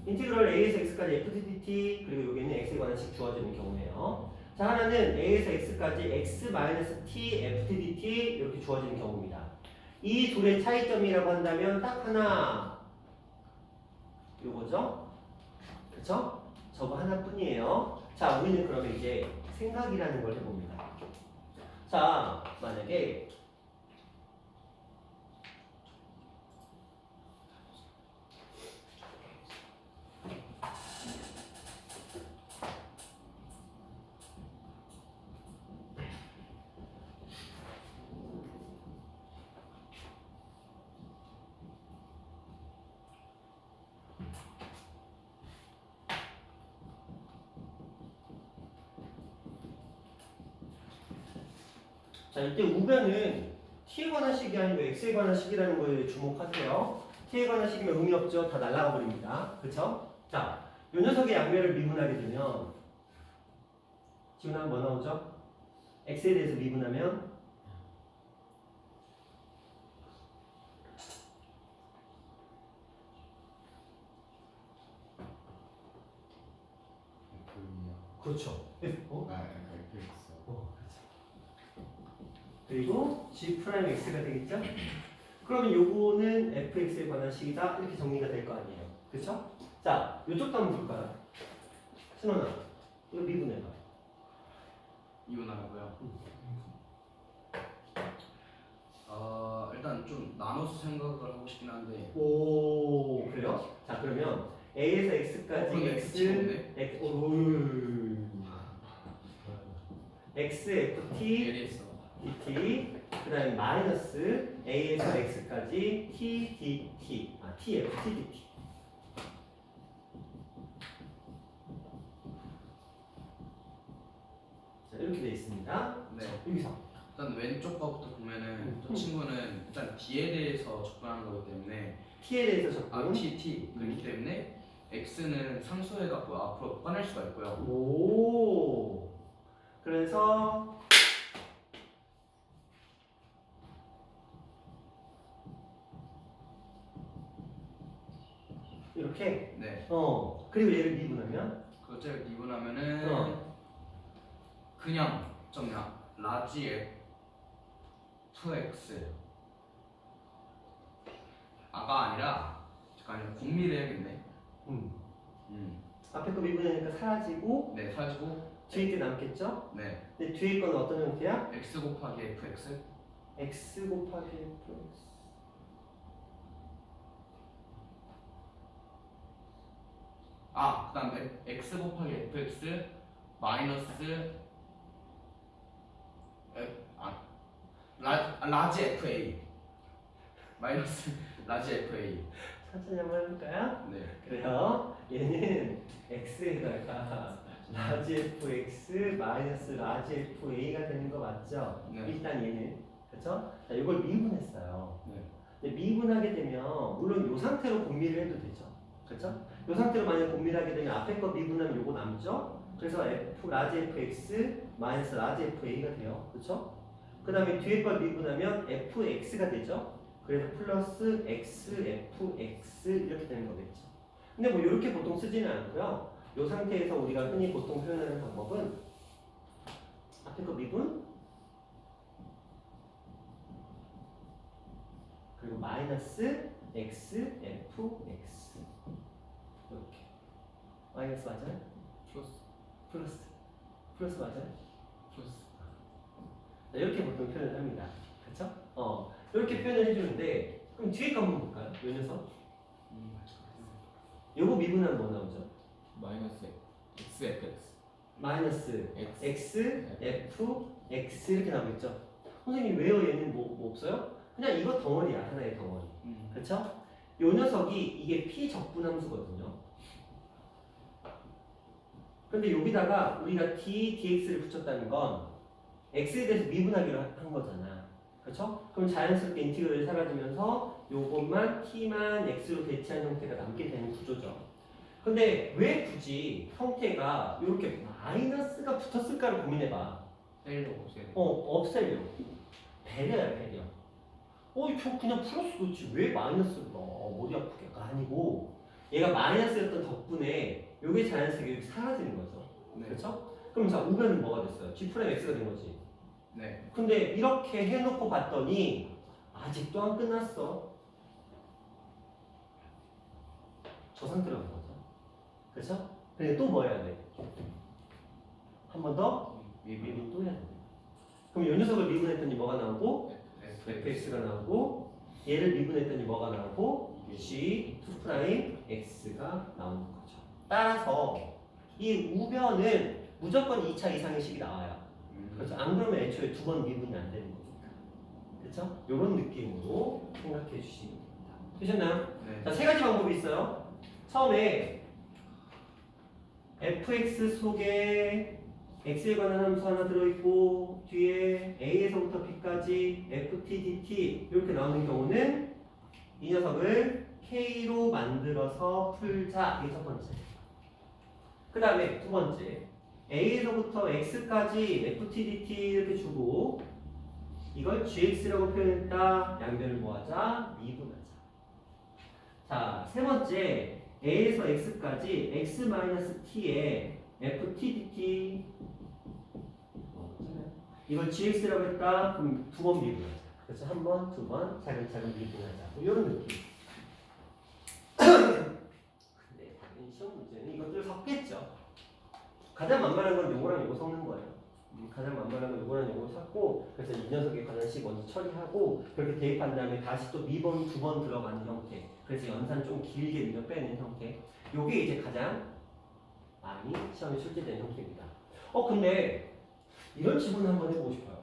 인티그럴 a에서 x까지 f dt 그리고 여기는 x에 관한 식 주어지는 경우예요. 자, 하나는 a에서 x까지 x-t f dt 이렇게 주어지는 경우입니다. 이 둘의 차이점이라고 한다면 딱 하나 요거죠? 그쵸? 저거 하나뿐이에요. 자, 우리는 그러면 이제 생각이라는 걸 해봅니다. 자, 만약에 자, 이때 우변은 t에 관한 식이 아니고 x에 관한 식이라는 거에 주목하세요. t에 관한 식이면 의미 없죠. 다 날아가 버립니다. 그쵸? 자, 요 녀석의 양면을 미분하게 되면 지금 하면 뭐 나오죠? x에 대해서 미분하면 그렇죠. F, 그렇죠. 그리고 g 프라임 x가 되겠죠? 그러면 요거는 fx에 관한 식이다 이렇게 정리가 될 거 아니에요. 그렇죠? 자, 요쪽도 한번 볼까요? 신원아, 이거 미분해봐. 이분하고요. 일단 좀 나눠서 생각을 하고 싶긴 한데. 오, 그래요? 자, 그러면 a에서 x까지 그럼 x ft L에서 dt 그 다음에 마이너스 a에서 x까지 t dt t ft dt 자, 이렇게 되어 있습니다. 네. 여기서 일단 왼쪽 거부터 보면은 저 친구는 일단 D에 대해서 접근하는 거기 때문에 t에 대해서 접근 T 그렇기 때문에 X는 상수해갖고 앞으로 꺼낼 수가 있고요. 오 그래서 이렇게 네. 그리고 얘를 미분하면 그것을 미분하면은 그냥 정량 라지 fx 아가 아니라 잠깐 공미를 해야겠네. 앞에 거 미분하니까 사라지고 네 사라지고 뒤에 게 남겠죠? 네 근데 뒤에 거는 어떤 형태야? x 곱하기 fx x 곱하기 fx 그다음에 x 곱하기 fx 마이너스 라지 fa 마이너스 라지 fa 천천히 한번 해볼까요? 네 그래요. 얘는 x에다가 라지 fx 마이너스 라지 fa가 되는 거 맞죠? 네. 일단 얘는 그렇죠? 자, 이걸 미분했어요. 네. 근데 미분하게 되면 물론 이 상태로 공미를 해도 되죠. 그렇죠? 이 상태로 만약 공미를 하게 되면 앞에 거 미분하면 요거 남죠? 그래서 f 라지 fx 마이너스 라지 fa가 돼요. 그렇죠? 그 다음에 뒤에 걸 미분하면 fx가 되죠? 그래서 플러스 x fx 이렇게 되는 거겠죠. 근데 뭐 이렇게 보통 쓰지는 않고요. 이 상태에서 우리가 흔히 보통 표현하는 방법은 앞에 거 미분 그리고 마이너스 x fx 이렇게 마이너스 맞아요? 플러스 맞아요? 자, 이렇게 보통 표현을 합니다. 그렇죠? 이렇게 표현을 해주는데 그럼 뒤에 거 한번 볼까요? 이 녀석 요거 미분하면 뭐 나오죠? 마이너스 xfx 마이너스 x x f x 이렇게 나오겠죠? 선생님 왜요? 얘는 뭐 없어요? 그냥 이거 덩어리야. 하나의 덩어리. 그렇죠? 요 녀석이 이게 p 적분함수거든요. 근데 여기다가 우리가 d, dx를 붙였다는 건 x에 대해서 미분하기로 한 거잖아. 그렇죠? 그럼 자연스럽게 인티그럴이 사라지면서 요것만 t만 x로 대체한 형태가 남게 되는 구조죠. 근데 왜 굳이 형태가 이렇게 마이너스가 붙었을까를 고민해봐. 떼려고 없애야 돼. 없애려고. 배려야 배려. 저 그냥 플러스 넣지 왜 마이너스를 넣어? 머리 아프게가 아니고 얘가 마이너스였던 덕분에 요게 자연스럽게 이렇게 사라지는 거죠. 네. 그렇죠? 그럼 자 우변은 뭐가 됐어요? g 프라임 x가 된 거지. 네. 근데 이렇게 해놓고 봤더니 아직도 안 끝났어. 저 상태로 간 거죠. 그렇죠? 근데 또 뭐 해야 돼? 한 번 더 미분 또 해야 돼. 그럼 이 녀석을 미분했더니 뭐가 나오고? fx가 나오고 얘를 미분했더니 뭐가 나오고? g2'x가 나오는 거죠. 따라서 이 우변은 무조건 2차 이상의 식이 나와요. 그렇죠? 안 그러면 애초에 두 번 미분이 안 되는 거니까. 그렇죠? 이런 느낌으로 생각해 주시면 됩니다. 되셨나요? 네. 자, 세 가지 방법이 있어요. 처음에 fx 속에 x에 관한 함수 하나 들어있고 뒤에 a에서부터 b까지 ft, dt 이렇게 나오는 경우는 이 녀석을 k로 만들어서 풀자. 이게 첫 번째. 그 다음에 두 번째 a에서부터 x까지 ft, dt 이렇게 주고 이걸 gx라고 표현했다. 양변을 뭐하자? 미분하자. 자, 세 번째 a에서 x까지 x-t에 ft, dt 이걸 gx라고 했다. 그럼 두 번 미분하자. 그래서 한 번, 두 번 차근차근 미분하자. 뭐 이런 느낌. 근데 당연히 시험 문제는 이것들을 섞겠죠. 가장 만만한 건 요거랑 요거 섞는 거예요. 가장 만만한 건 요거랑 요거 섞고 그래서 이 녀석에 관한 식 먼저 처리하고 그렇게 대입한 다음에 다시 또 미분 두 번 들어가는 형태. 그래서 연산 좀 길게 밀어 빼는 형태. 요게 이제 가장 많이 시험에 출제되는 형태입니다. 근데 이런 지문 한번 해보고 싶어요.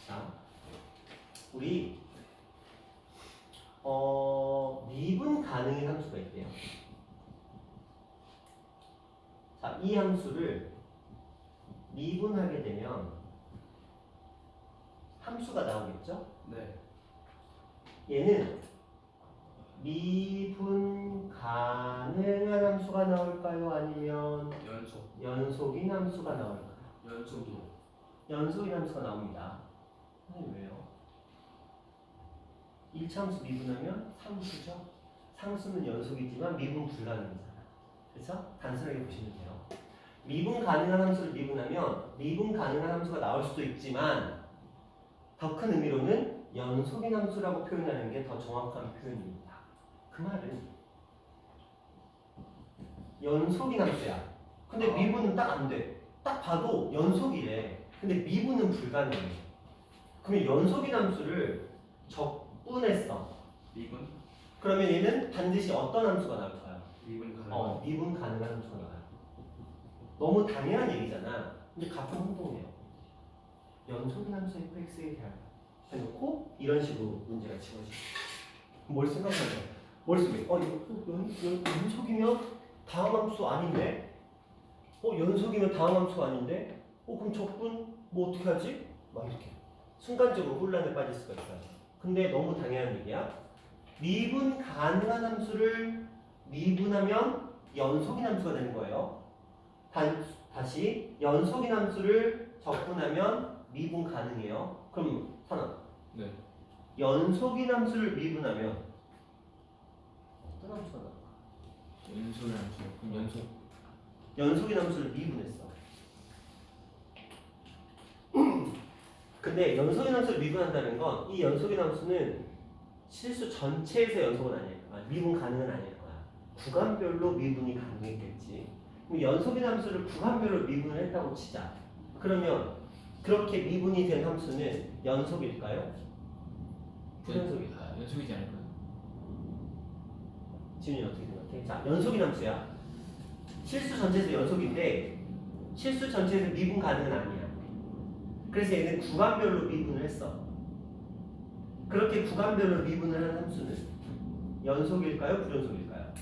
자, 우리 미분 가능한 함수가 있대요. 자, 이 함수를 미분하게 되면 함수가 나오겠죠? 네. 얘는 미분 가능한 함수가 나올까요? 아니면 연속인 함수가 나올까요? 연속으로. 연속인 함수가 나옵니다. 왜요? 1차 함수 미분하면 상수죠? 상수는 연속이지만 미분 불가능이잖아. 그렇죠? 단순하게 보시면 돼요. 미분 가능한 함수를 미분하면 미분 가능한 함수가 나올 수도 있지만 더 큰 의미로는 연속인 함수라고 표현하는 게 더 정확한 표현입니다. 그 말은 연속인 함수야. 근데 미분은 딱 안 돼. 딱 봐도 연속이래. 근데 미분은 불가능해. 그러면 연속인 함수를 적분했어. 미분? 그러면 얘는 반드시 어떤 함수가 나올까요? 미분 가능. 미분 가능한 함수가 나와요. 너무 당연한 얘기잖아. 근데 가끔 혼동해요. 연속인 함수 fx에 대한 해놓고 이런 식으로 문제가 지워지죠. 뭘 생각하냐? 머릿속에 이거 연속이면 다음 함수 아닌데? 연속이면 다음 함수가 아닌데? 그럼 적분 뭐 어떻게 하지? 막 이렇게 순간적으로 혼란에 빠질 수가 있어요. 근데 너무 당연한 얘기야. 미분 가능한 함수를 미분하면 연속인 함수가 되는 거예요. 다시 연속인 함수를 적분하면 미분 가능해요. 그럼 산아, 네. 연속인 함수를 미분하면 어떤 함수가 나올까? 연속이 함수. 그럼 연속. 연속인 함수를 미분했어. 근데 연속인 함수를 미분한다는 건 이 연속인 함수는 실수 전체에서 연속은 아닐 거야. 미분 가능은 아닐 거야. 구간별로 미분이 가능했겠지. 그럼 연속인 함수를 구간별로 미분을 했다고 치자. 그러면 그렇게 미분이 된 함수는 연속일까요? 불연속일까요? 연속이지 않을까요? 지훈이 어떻게 생각해? 자, 연속인 함수야. 실수 전체에서 연속인데 실수 전체에서 미분 가능은 아니야. 그래서 얘는 구간별로 미분을 했어. 그렇게 구간별로 미분을 한 함수는 연속일까요? 불연속일까요?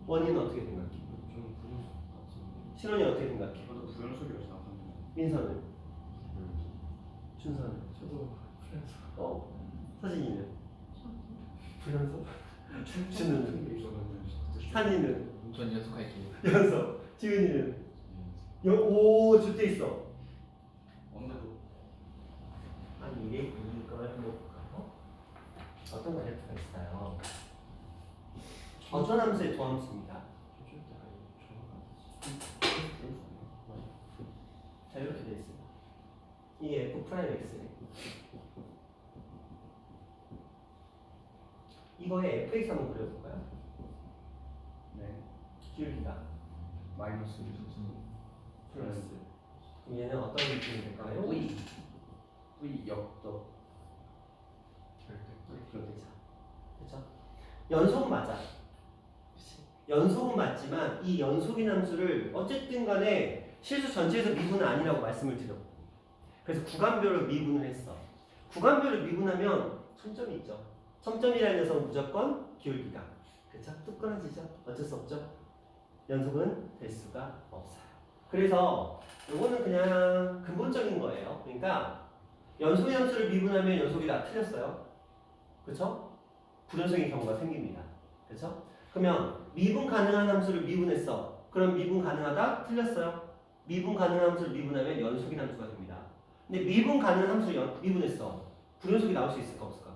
원인은 어떻게 생각해? 좀 불연속 같은데. 신원이 어떻게 생각해? 저도 부연속이라고 생각합니다. 민서는? 준서는? 저도 그래서 서진이는? 불연속? 준우는? 저는 산이는? 전 연속할게요. 연속. 지훈이는? 오, 줄때 있어. 언제도 아니 이걸 어떤 그래프가 있어요. 어떤 함수의 도함수입니다. 초출 때 아예 정확하지. 자 이렇게 돼 있어요. 이 f 프라임 x네. 이거에 fx 한번 그려볼까요? 네 기울기가 마이너스 플러스. 그럼 얘는 어떤 느낌이 될까요? V 역적 그렇죠. 그렇죠? 연속은 맞아. 연속은 맞지만 이 연속인 함수를 어쨌든 간에 실수 전체에서 미분은 아니라고 말씀을 드려. 그래서 구간별로 미분을 했어. 구간별로 미분하면 첨점이 있죠. 첨점이라는 녀석은 무조건 기울기가. 그렇죠? 뚝 끊어지죠. 어쩔 수 없죠. 연속은 될 수가 없어요. 그래서 이거는 그냥 근본적인 거예요. 그러니까 연속인 함수를 미분하면 연속이 다 틀렸어요. 그렇죠? 불연속인 경우가 생깁니다. 그렇죠? 그러면 미분 가능한 함수를 미분했어. 그럼 미분 가능하다? 틀렸어요. 미분 가능한 함수를 미분하면 연속인 함수가 됩니다. 근데 미분 가능한 함수를 미분했어. 불연속이 나올 수 있을까 없을까?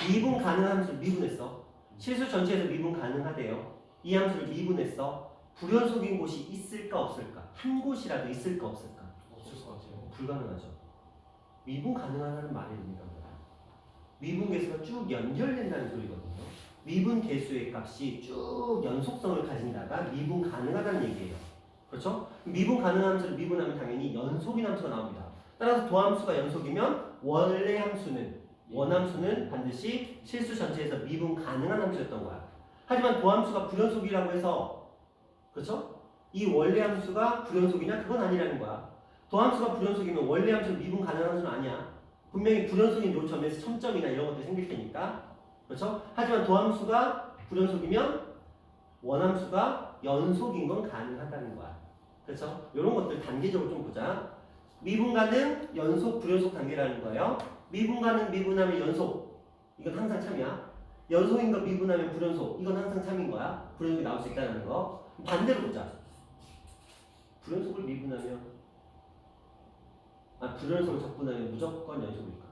미분 가능한 함수를 미분했어. 실수 전체에서 미분 가능하대요. 이 함수를 미분했어. 불연속인 곳이 있을까 없을까? 한 곳이라도 있을까 없을까? 없을 것 같아요. 불가능하죠. 미분 가능하다는 말이 됩니다. 미분 계수가 쭉 연결된다는 소리거든요. 미분 계수의 값이 쭉 연속성을 가진다가 미분 가능하다는 얘기예요. 그렇죠? 미분 가능한 함수를 미분하면 당연히 연속인 함수가 나옵니다. 따라서 도함수가 연속이면 원래 함수는 원함수는 반드시 실수 전체에서 미분 가능한 함수였던 거야. 하지만 도함수가 불연속이라고 해서 그렇죠? 이 원래 함수가 불연속이냐? 그건 아니라는 거야. 도함수가 불연속이면 원래 함수는 미분 가능한 함수는 아니야. 분명히 불연속인 요점에서 첨점이나 이런 것들이 생길 테니까. 그렇죠? 하지만 도함수가 불연속이면 원함수가 연속인 건 가능하다는 거야. 그렇죠? 이런 것들 단계적으로 좀 보자. 미분 가능, 연속, 불연속 단계라는 거예요. 미분 가능, 미분하면 연속. 이건 항상 참이야. 연속인 거 미분하면 불연속. 이건 항상 참인 거야. 불연속이 나올 수 있다는 거. 반대로 보자. 불연속을 미분하면 불연속을 적분하면 무조건 연속일까?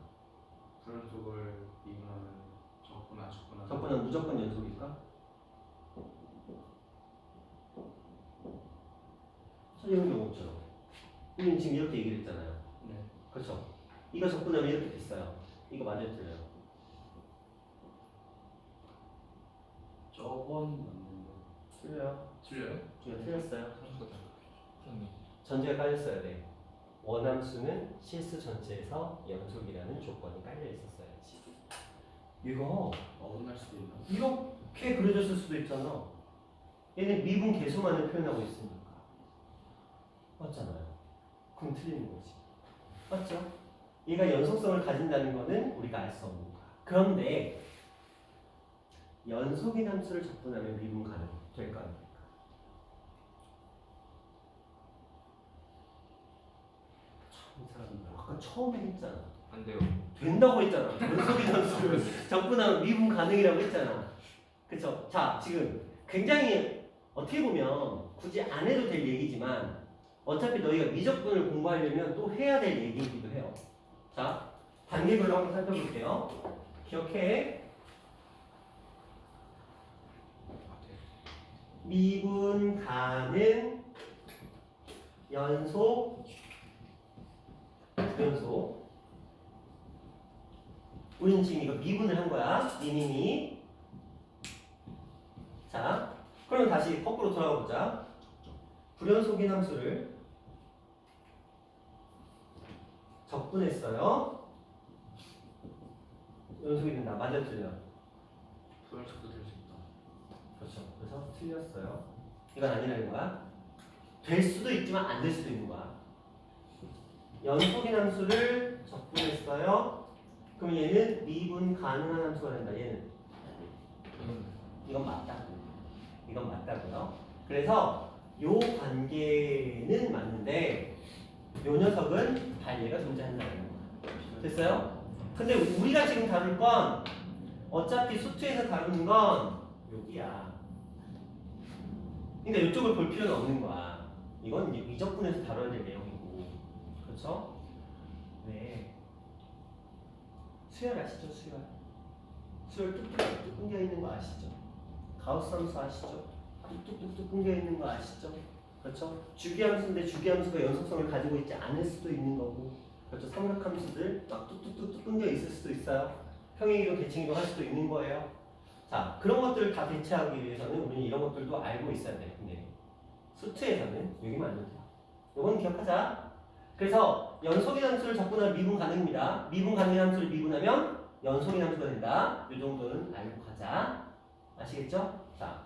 불연속을 미분하면 적분하면 적분하면 무조건 연속일까? 이런 경우 없죠. 우리는 지금 이렇게 얘기를 했잖아요. 네 그렇죠? 이거 적분하면 이렇게 됐어요. 이거 맞아요, 틀려요? 저건 맞는데 틀려요. 틀려요? 이거 틀렸어요. 그렇네. 전제가 깔렸어야 돼. 원함수는 실수 전체에서 연속이라는 조건이 깔려 있었어야지. 이거 어긋날 수도 있나? 이렇게 그려졌을 수도 있잖아. 얘는 미분 계수만을 표현하고 있으니까. 맞잖아요. 그럼 틀리는 거지. 맞죠? 얘가 연속성을 가진다는 거는 우리가 알 수 없는 거야. 그런데 연속인 함수를 적분하면 미분 가능 될까요? 참 이상하네. 아까 처음에 했잖아. 안 돼요. 된다고 했잖아. 연속인 함수를 적분하면 미분 가능이라고 했잖아. 그쵸? 자, 지금 굉장히 어떻게 보면 굳이 안 해도 될 얘기지만 어차피 너희가 미적분을 공부하려면 또 해야 될 얘기이기도 해요. 자, 단계별로 한번 살펴볼게요. 기억해. 미분 가능 연속 연속. 우리는 지금 이거 미분을 한 거야. 미니니. 자, 그럼 다시 거꾸로 돌아가 보자. 불연속인 함수를 적분했어요. 연속이 된다. 맞아, 틀려? 불연속도 될 수 있다. 그렇죠. 그래서 틀렸어요. 이건 아니라는 거야. 될 수도 있지만 안 될 수도 있는 거야. 연속인 함수를 적분했어요. 그럼 얘는 미분 가능한 함수가 된다. 얘는 이건 맞다. 이건 맞다고요. 그래서 요 관계는 맞는데 요 녀석은 반례가 존재한다는 거야. 됐어요? 근데 우리가 지금 다룰 건 어차피 수투에서 다루는 건 여기야. 그러니까 이쪽을 볼 필요는 없는 거야. 이건 이제 미적분에서 다뤄야 될 내용이고, 그렇죠? 네. 수열 아시죠? 수열. 수열 뚝뚝뚝 끊겨 있는 거 아시죠? 가우스 함수 아시죠? 뚝뚝뚝뚝 끊겨 있는 거 아시죠? 그렇죠? 주기함수인데 주기함수가 연속성을 가지고 있지 않을 수도 있는 거고, 그렇죠? 삼각함수들 막 뚝뚝뚝뚝 끊겨 있을 수도 있어요. 평행이동, 대칭이동 할 수도 있는 거예요. 자, 그런 것들을 다 대체하기 위해서는 우리는 이런 것들도 알고 있어야 돼. 근데 수트에서는 여기만 알면 돼요. 요건 기억하자. 그래서 연속인 함수를 적분하면 미분 가능입니다. 미분 가능한 함수를 미분하면 연속인 함수가 된다. 이 정도는 알고 가자. 아시겠죠? 자,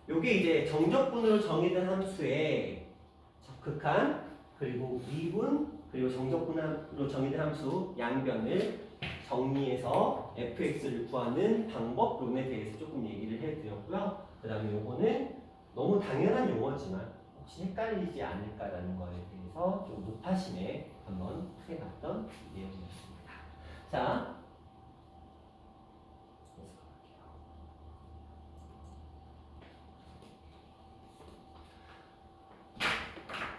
요게 이제 정적분으로 정의된 함수의 적극한 그리고 미분 그리고 정적분으로 정의된 함수 양변을 정리해서 fx를 구하는 방법론에 대해서 조금 얘기를 해드렸고요. 그 다음에 요거는 너무 당연한 용어지만 혹시 헷갈리지 않을까라는 거에 대해서 좀 높아심에 한번 크게 봤던 내용이었습니다. 자,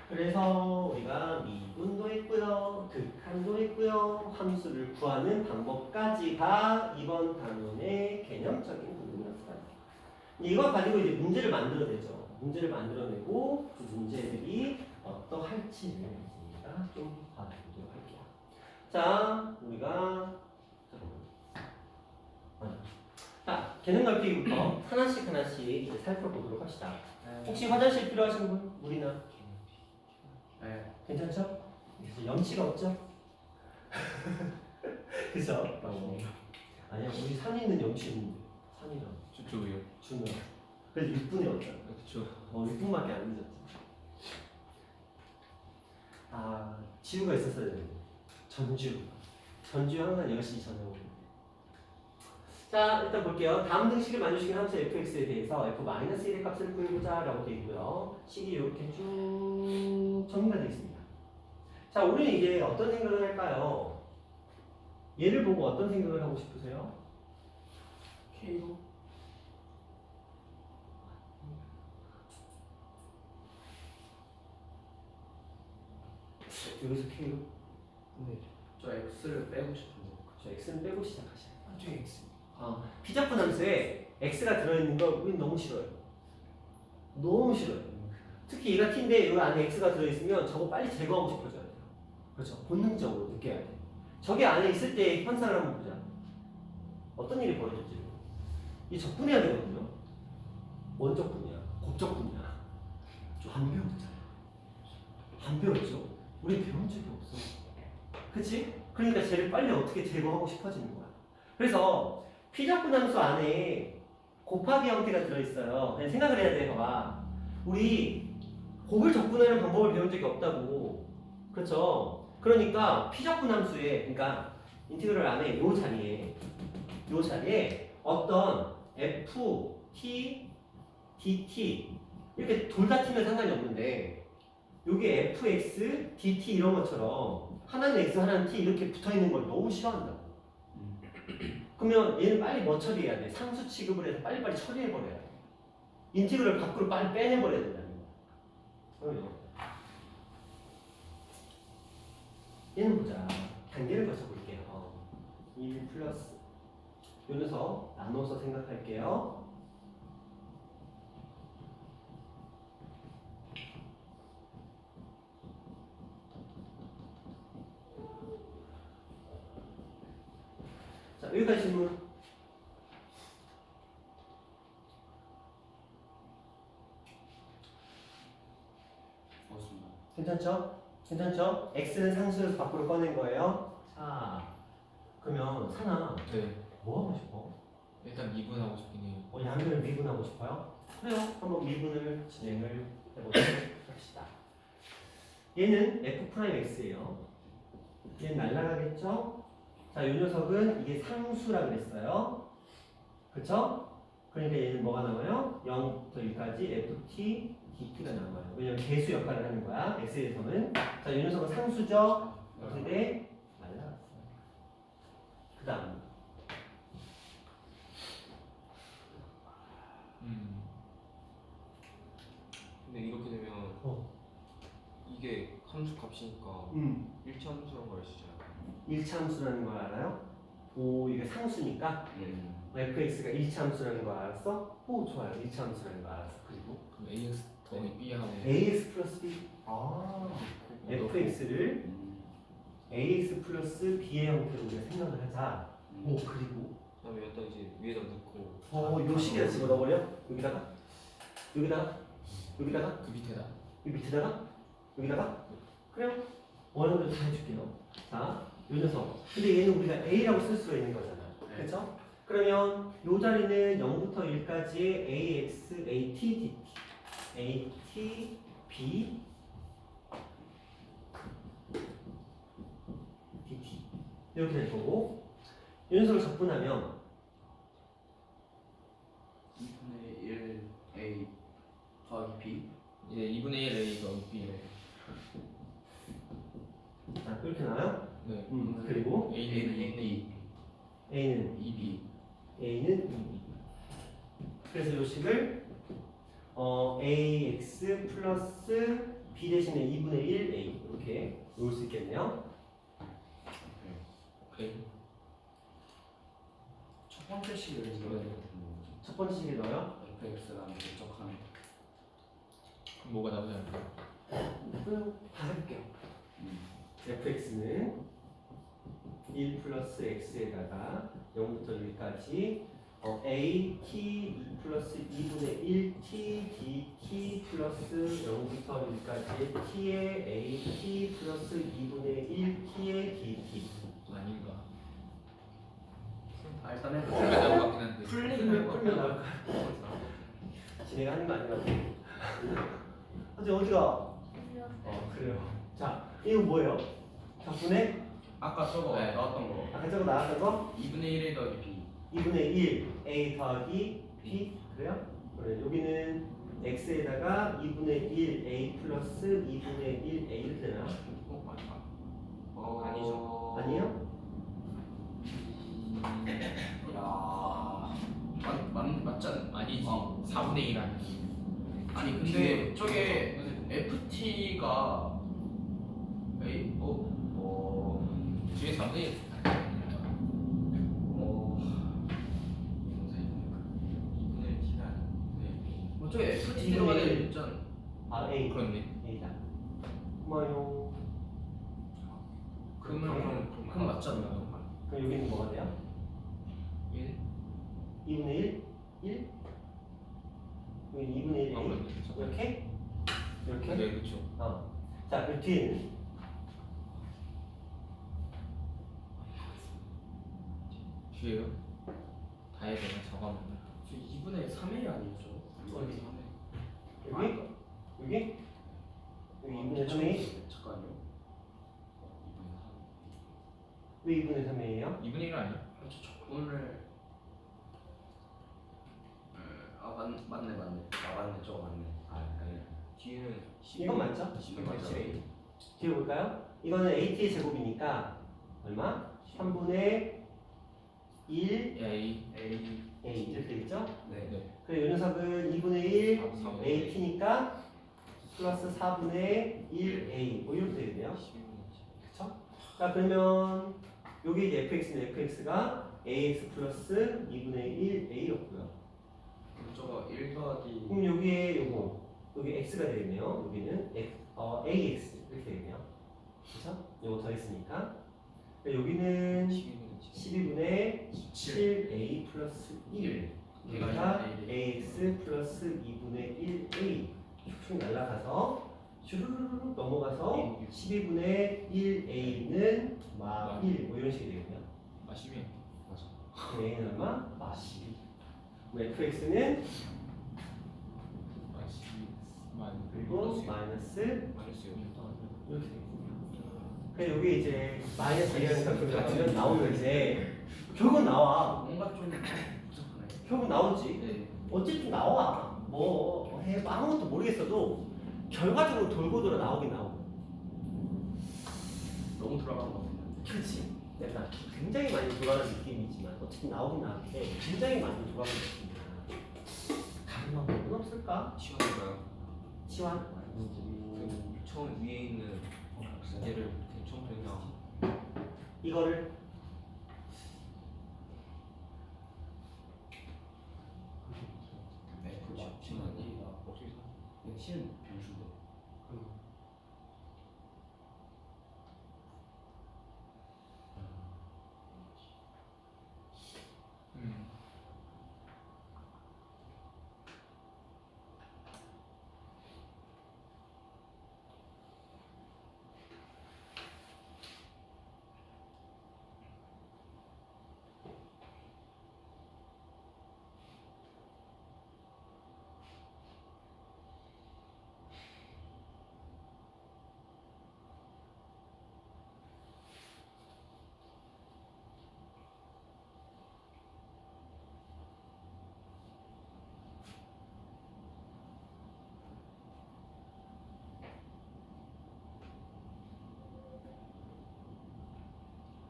그래서 우리가 미분도 했고요, 극한도 했고요, 함수를 구하는 방법까지가 이번 단원의 개념적인 부분이었어요. 이거 가지고 이제 문제를 만들어내죠. 문제를 만들어내고 그 문제들이 어떠할지를 우리가 좀 봐보도록 할게요. 자, 우리가 자, 개념 넓히기부터 하나씩 이제 살펴보도록 합시다. 혹시 화장실 필요하신 분? 물이나? 네. 괜찮죠? 그래서 염치가 없죠? 그죠? 아니야, 우리 산에 있는 염치 있는데 산이랑 저쪽이요. 준호 그래서 6분에 왔잖아. 그쵸. 6분밖에 안 늦었지. 아, 지우가 있었어야 되는데 전주 항상 10시 전에 오고. 자, 일단 볼게요. 다음 등식을 만족시킨 함수 fx에 대해서 f-1의 값을 구해보자 라고 되어 있고요. 식이 이렇게 쭉 정리가 되어 있습니다. 자, 우리는 이제 어떤 생각을 할까요? 얘를 보고 어떤 생각을 하고 싶으세요? K로? 여기서 K로? 네. 저 x를 빼고 싶은데. 저 X는 빼고 시작하시죠. 나중에 X. 피적분 함수에 X가 들어있는 걸 우린 너무 싫어요. 너무 싫어요. 특히 얘가 T인데 여기 안에 X가 들어있으면 저거 빨리 제거하고 싶어져야 돼요. 그렇죠. 본능적으로 느껴야 돼. 저게 안에 있을 때 현상을 한번 보자. 어떤 일이 벌어졌지? 이 적분해야 되거든요. 원적분이야. 곱적분이야. 좀 안 배웠잖아요. 안 배웠죠? 우리 배운 적이 없어. 그치? 그러니까 쟤를 빨리 어떻게 제거하고 싶어지는 거야. 그래서 피적분 함수 안에 곱하기 형태가 들어있어요. 그냥 생각을 해야 돼. 봐봐. 우리 곱을 적분하는 방법을 배운 적이 없다고. 그렇죠? 그러니까 피적분 함수에, 그러니까 인티그럴 안에 요 자리에 어떤 f, t, dt 이렇게 둘 다 t면 상관이 없는데 요게 fx, dt 이런 것처럼 하나는 x, 하나는 t 이렇게 붙어있는 걸 너무 싫어한다고. 그러면 얘는 빨리 뭐 처리해야 돼? 상수 취급을 해서 빨리빨리 처리해버려야 돼. 인티그럴 밖으로 빨리 빼내버려야 된다는 거야. 그럼요. 얘는 보자. 단계를 거쳐볼게요. 1 플러스 요 녀석 나눠서 생각할게요. 자, 여기까지 질문. 없습니다. 괜찮죠? 괜찮죠? x는 상수에서 밖으로 꺼낸 거예요. 자, 그러면 사나 네. 뭐 하고 싶어? 일단 미분하고 싶긴 해요. 양변을 미분하고 싶어요? 그래요. 한번 미분을 진행을 해보도록 합시다. 얘는 f'x예요. 얘는 날라가겠죠? 자, 이 녀석은 이게 상수라 그랬어요. 그쵸? 그러니까 얘는 뭐가 나와요? 0부터 1까지 ft, dt가 나와요. 왜냐면 개수 역할을 하는 거야. x에 대해서는. 자, 이 녀석은 상수죠? 근데 날라갔어요. 그 다음. 근데 이렇게 되면 이게 함수 값이니까 일치 함수란 걸 아시잖아요. 1차 함수라는 걸 알아요? 오, 이게 상수니까 fx가 1차 함수라는 걸 알았어? 오, 좋아요. 1차 함수라는 걸 알았어. 그리고 그럼 ax 더하기 b 하면 ax 플러스 b. 아, fx를 ax 플러스 b의 형태로 우리가 생각을 하자. 오, 그리고 그다음에 여기다 이제 위에다 넣고 요 식에다 집어넣어버려? 여기다가? 여기다가? 여기다가? 그 밑에다 이 밑에다가? 여기다가? 그래요? 원하는 대로 다 해줄게요. 자, 요 녀석. 근데 얘는 우리가 a라고 쓸 수가 있는 거잖아. 그렇죠? 그러면 요 자리는 0부터 1까지 ax, at, dt, at, b, dt 이렇게 될 거고 이 녀석을 적분하면 2분의 1 a 더하기 b. 이제 2분의 1 a 더하기 b 자, 이렇게 나와요? 네. 그리고 a는 a a는 2b a는 2b. 그래서 요 식을 ax 플러스 b 대신에 2분의 1 a 이렇게 놓을 수 있겠네요. 오케이. 첫 번째 식을 넣어야 되거든요. 첫 번째 식에 넣어요. fx가 결정하는. 그럼 뭐가 나오지 않을까? 그럼 다 해볼게요. fx는 1 플러스 x에다가 0부터 1까지 a t 2 플러스 2분의 1 t dt 플러스 0부터 1까지 t의 a t 플러스 2분의 1 t의 dt. 아닌가? 일단 풀면 해보자. 나올 것 같긴 한데 풀면 나올 것 같아. 진행하는 거 아니야? 어제 어디가? 그래요. 자, 이거 뭐예요? 적분의 아까 저거 네. 나왔던 거. 아까 저거 나왔던 거 2분의 1 더하기 b. 2분의 1 a 더하기 b 그래요? 그래 여기는 x에다가 2분의 1 a 플러스 2분의 1 a 이렇게 되나? 아니죠. 아니요? 야, 맞지 않? 아니지. 어. 4분의 1 아니지. 아니 근데 저게 FT가 A 뒤에 4분의 1 2분의 1 t가 아니네. 뭐 저게 FT 이분의 들어가야 일. 되잖아. 아 a 그렇네. a다. 고마워요. 그러면 맞지 않나? 그럼 여기는 뭐가 돼요? 1 2분의 1? 1? 여기 2분의 1 아, a 그렇네. 이렇게? 이렇게? 네, 그렇죠. 자, 그 뒤에는 뒤에요? 다 해야 되나? 저거 하면 저 2분의 3이 아니죠? 어디? 3회. 여기? 여기? 여기 2분의 3a? 잠깐요. 왜 2분의 3a예요? 2분의 1 아니야? 저 적분을 맞네. 맞네. 저거 맞네. 아니. 뒤에는 이건 맞죠? 12 맞죠. 맞지? 뒤에 볼까요? 이거는 AT의 제곱이니까 얼마? 3분의 1 A. A 이렇게 되겠죠? 네. 그리고 이 녀석은 2분의 1 4분의 AT니까 플러스 4분의 1 A 뭐 이렇게 되겠네요. 12분의 그쵸? 자 그러면 여기 이제 fx는 fx가 ax 플러스 2분의 1 a였고요. 그럼 저거 1 더하기 그럼 여기에 요거 여기 x가 되겠네요. 여기는 ax 이렇게 되겠네요. 그쵸? 요거 더했으니까 여기는 12분의 7a 플러스 1 그러니까 ax 플러스 2분의 1a 슉슉 날아가서 슈르르르 넘어가서 12분의 1a는 마1 뭐 이런 식이 되겠네요. 아 12. 맞아. a는 얼마? 마12 fx는 그리고 마이너스 마이너스요. 이렇게 되겠습니다. 그래 여기 이제 마이너스 얘기하니까 그러면 나오는데 결국은 나와. 뭔가 좀 복잡하네. 결국 나오지. 네. 어쨌든 나와. 뭐 해, 아무것도 모르겠어도 결과적으로 돌고 돌아 나오긴 나오고. 너무 돌아가는 것 같은데. 그렇지. 내가 굉장히 많이 돌아가는 느낌이지만 어쨌든 나오긴 나왔는데 굉장히 많이 돌아가는 느낌이야. 다른 방법은 없을까? 시원할까요? 치환? 그 처음 위에 있는 얘를 그냥 처음부터 그냥 이거를 네. 그렇죠. C는 A가 어떻게 사? C는 변수인데.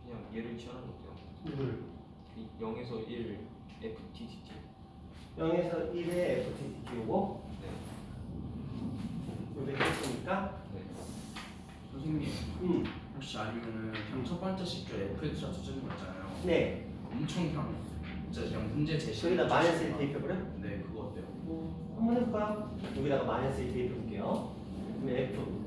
그냥 얘를 치환하는 거 어때요? 이걸 0에서 1 FTTT. 0에서 1의 FTT 요거 네. 요게 됐으니까 네. 선생님 혹시 아니면은 그냥 첫 번째 식조 FX가 두점인 거 있잖아요. 네 엄청 그냥 진짜 그냥 문제 제시. 여기다 마이너스 1 대입해버려? 네, 그거 어때요? 한번 해볼까? 여기다가 마이너스 1 대입해볼게요. 그러면 F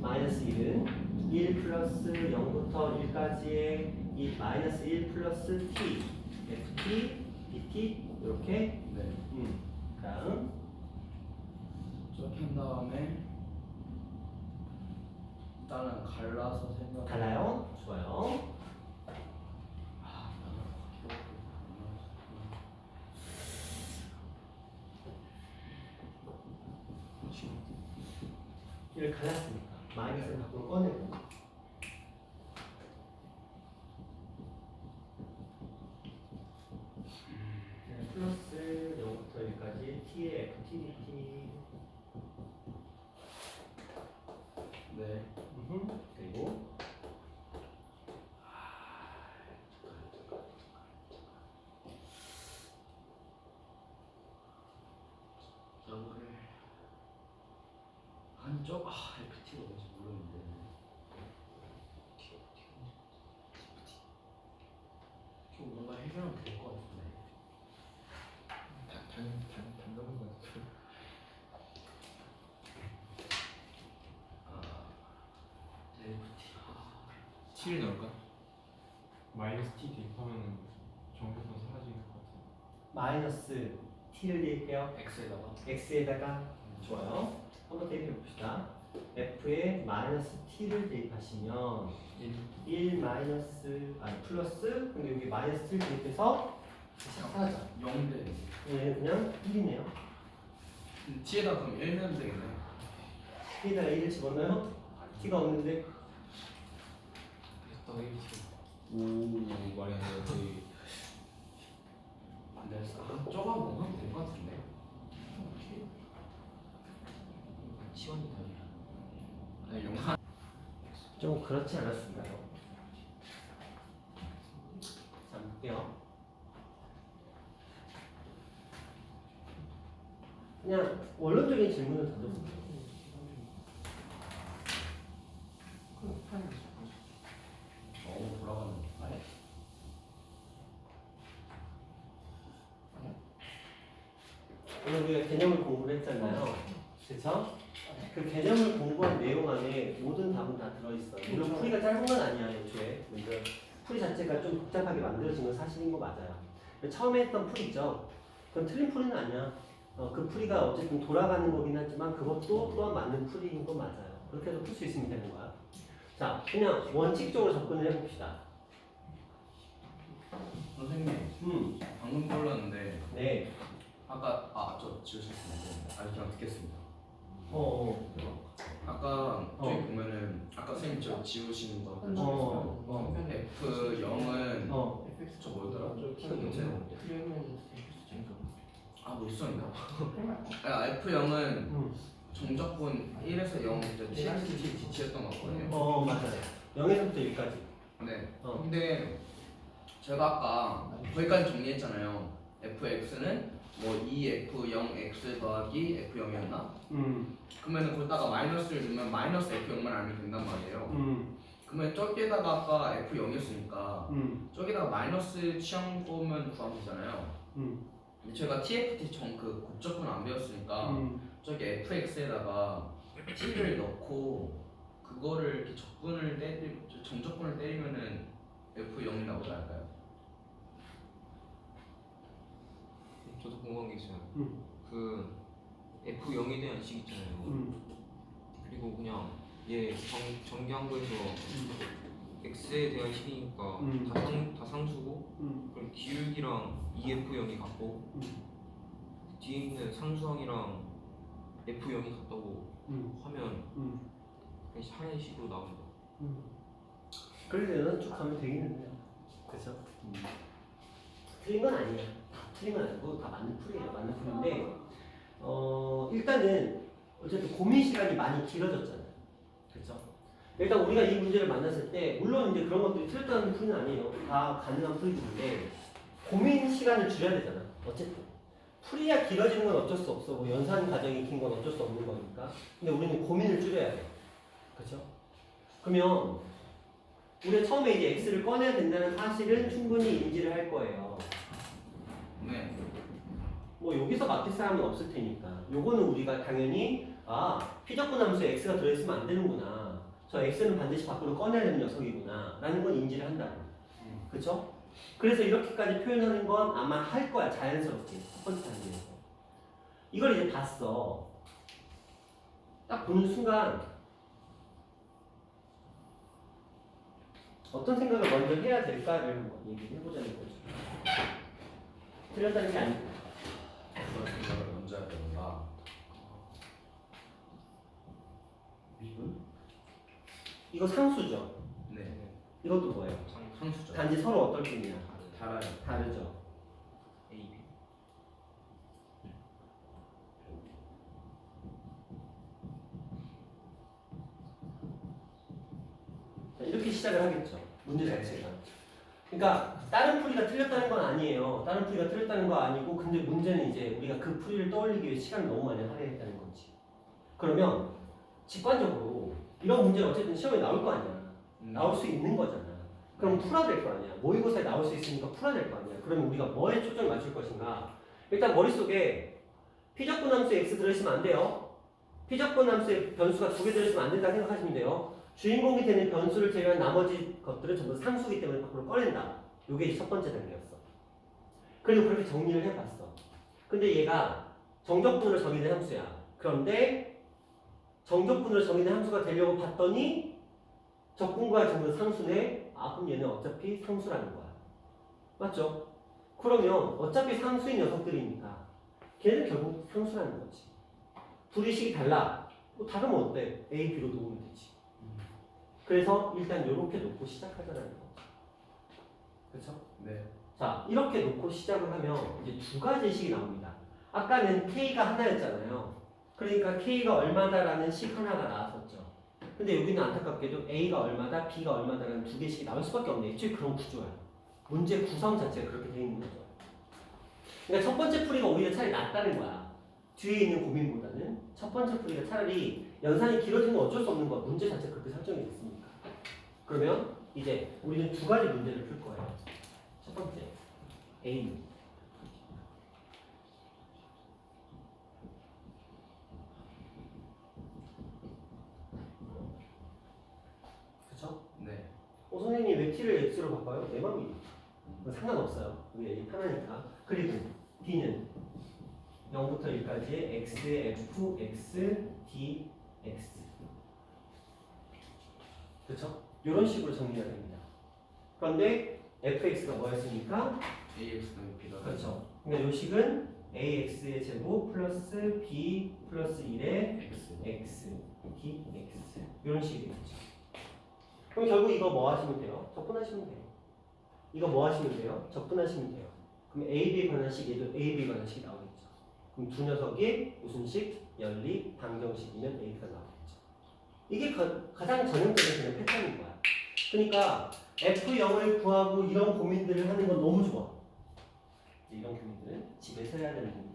마이너스 1은 1 플러스 0부터 1까지의 이 마이너스 1 플러스 t ft dt 이렇게 네. 다음 저렇게 한 다음에 일단은 갈라서 생각. 달라요? 좋아요. 이를 갈랐으니까 마이너스를 밖으로 꺼내고 플러스 0부터 1까지 t의 ftdt 네. 그리고 저거를 한쪽 FT가 뭔지 모르는데. 좀 뭔가 해결하면 될 것 같은데. 단단한 거 같아요. FT. T를 넣을까? 마이너스 t 대입하면 정보가 사라지는 것 같아요. 마이너스 t를 대입해요. X에다가. x에다가 좋아요. 한번 대입해 봅시다. f에 마이너스 t를 대입하시면 1 마이너스 아니 플러스 근데 여기 마이너스 t를 대입해서 사라져. 0대. 얘는 그냥 1이네요. T에다 그럼 1 넣으면 되겠네. t에다가 1을 집어넣어요. t가 없는데 했다 1T. 오 말이 안 돼요. 거의 안 됐어. 저거 하면 될것 같은데. 영상 좀 그렇지 않았을까요? 자, 볼게요. 그냥 원론적인 질문을 던져볼게요. 돌아가는 아니야? 오늘 우리가 개념을 공부를 했잖아요. 그래서 그 개념을 공부한 내용 안에 모든 답은 다 들어있어요. 물론 풀이가 짧은 건 아니야, 애초에. 근데 풀이 자체가 좀 복잡하게 만들어진 건 사실인 거 맞아요. 처음에 했던 풀이죠. 그건 틀린 풀이는 아니야. 그 풀이가 어쨌든 돌아가는 거긴 하지만 그것도 또한 맞는 풀이인 건 맞아요. 그렇게 해서 풀 수 있으면 되는 거야. 자, 그냥 원칙적으로 접근을 해봅시다. 선생님 방금 떠올랐는데 네. 아까 저 지우셨습니다. 그냥 듣겠습니다. 아까 어. 저기 보면은 아까 선생님 저 지우시는 거 어. F0은 FX 저 뭐더라? 뭐 있었나? F0은 정적분 1에서 0 TXT였던 것 같거든요. 맞아요. 0에서부터 1까지. 네. 근데 제가 아까 거기까지 정리했잖아요. fx는 뭐 2f0x 더하기 f0이었나? 그러면 거기다가 마이너스를 넣으면 마이너스 f0만 알면 된단 말이에요. 그러면 저기에다가 아까 f0이었으니까 저기다가 마이너스 취한 거면 구하면 되잖아요. 근데 제가 tft 그 곱적분 안 배웠으니까 저기 fx에다가 t를 넣고 그거를 이렇게 정적분을 때리면은 f0이 나오지 않을까요? 저도 궁금한 게 있어요. 그 F0에 대한 식 있잖아요. 그리고 그냥 얘 전기항구에서 X에 대한 식이니까 다 상수고 그럼 기울기랑 EF0이 같고 뒤에 있는 상수항이랑 F0이 같다고 하면 그냥 하나의 식으로 나온다. 그래서 연산축 하면 되긴 해요. 그죠? 틀린 건 아니에요. 틀린 건 아니고 다 맞는 풀이에요. 맞는 풀인데 일단은 어쨌든 고민 시간이 많이 길어졌잖아요. 그렇죠? 일단 우리가 이 문제를 만났을 때 물론 이제 그런 것들이 틀렸다는 풀이는 아니에요. 다 가능한 풀이들인데 고민 시간을 줄여야 되잖아. 어쨌든 풀이야 길어지는 건 어쩔 수 없어. 뭐 연산 과정이 긴 건 어쩔 수 없는 거니까. 근데 우리는 고민을 줄여야 돼. 그렇죠? 그러면 우리가 처음에 이제 x를 꺼내야 된다는 사실은 충분히 인지를 할 거예요. 네. 뭐 여기서 맡길 사람은 없을 테니까 요거는 우리가 당연히 피적분 함수에 x가 들어있으면 안 되는구나, 저 x는 반드시 밖으로 꺼내야 되는 녀석이구나 라는 건 인지를 한다고. 그쵸? 그래서 이렇게까지 표현하는 건 아마 할 거야, 자연스럽게. 첫 번째 단계에서 이걸 이제 봤어. 딱 보는 순간 어떤 생각을 먼저 해야 될까를 한번 얘기를 해보자는 거죠. 틀렸다는 게 아니고 그런 생각을 먼저 해야 된다. 이거 상수죠. 네. 이것도 뭐예요? 상수죠. 단지 서로 어떨 뿐이야. 달아요. 다르죠. A, B. 자, 이렇게 시작을 하겠죠. 문제 자체가. 그러니까 다른 풀이가 틀렸다는 건 아니에요. 다른 풀이가 틀렸다는 건 아니고, 근데 문제는 이제 우리가 그 풀이를 떠올리기 위해 시간을 너무 많이 할애했다는 거지. 그러면 직관적으로 이런 문제는 어쨌든 시험에 나올 거 아니야. 나올 수 있는 거잖아. 그럼 풀어야 될 거 아니야. 모의고사에 나올 수 있으니까 풀어야 될 거 아니야. 그러면 우리가 뭐에 초점을 맞출 것인가? 일단 머릿속에 피적분 함수에 x 들어있으면 안 돼요. 피적분 함수에 변수가 2개 들어있으면 안 된다 생각하시면 돼요. 주인공이 되는 변수를 제외한 나머지 것들은 전부 상수기 때문에 밖으로 꺼낸다. 이게 이제 첫 번째 단계였어. 그리고 그렇게 정리를 해봤어. 근데 얘가 정적분으로 정의된 함수야. 그런데 정적분으로 정의된 함수가 되려고 봤더니 적분과 전부 다 상수네. 그럼 얘는 어차피 상수라는 거야. 맞죠? 그러면 어차피 상수인 녀석들이니까 걔는 결국 상수라는 거지. 둘이 식이 달라. 뭐 다르면 어때? A, B로 놓으면 되지. 그래서 일단 이렇게 놓고 시작하자는 거. 그렇죠? 네. 자, 이렇게 놓고 시작을 하면 이제 두 가지 식이 나옵니다. 아까는 K가 하나였잖아요. 그러니까 K가 얼마다라는 식 하나가 나왔었죠. 근데 여기는 안타깝게도 A가 얼마다, B가 얼마다라는 두 개씩 나올 수밖에 없네. 애초에 그런 구조야. 문제 구성 자체가 그렇게 되어 있는 거죠. 그러니까 첫 번째 풀이가 오히려 차라리 낫다는 거야. 뒤에 있는 고민보다는 첫 번째 풀이가 차라리 연산이 길어지는 건 어쩔 수 없는 거야. 문제 자체가 그렇게 설정이 됐으니까. 그러면 이제 우리는 두 가지 문제를 풀 거예요. 첫 번째 A. 그쵸? 네. 선생님이 왜 T를 X로 바꿔요? 내 맘이에요. 상관없어요. 우리 A 편하니까. 그리고 D는 0부터 1까지의 X, F, X, D, X. 그쵸? 이런 식으로 정리가 됩니다. 그런데 fx가 뭐였습니까? AX 더하기 B가 그렇죠. 그러니까 요식은 ax의 제곱 플러스 b 플러스 1의 X. x, dx 이런 식이 되겠죠. 그럼 결국 이거 뭐 하시면 돼요? 적분하시면 돼요. 이거 뭐 하시면 돼요? 적분하시면 돼요. 그럼 AB 관한식, 얘도 AB 관한식이 나오겠죠. 그럼 두 녀석이 무슨 식? 연립, 방정식이면 A가 나오겠죠. 이게 가장 전형적인 그냥 패턴인 거야. 그러니까 F0을 구하고 이런 고민들을 하는 건 너무 좋아. 이런 고민들은 집에서 해야 되는 고민이고.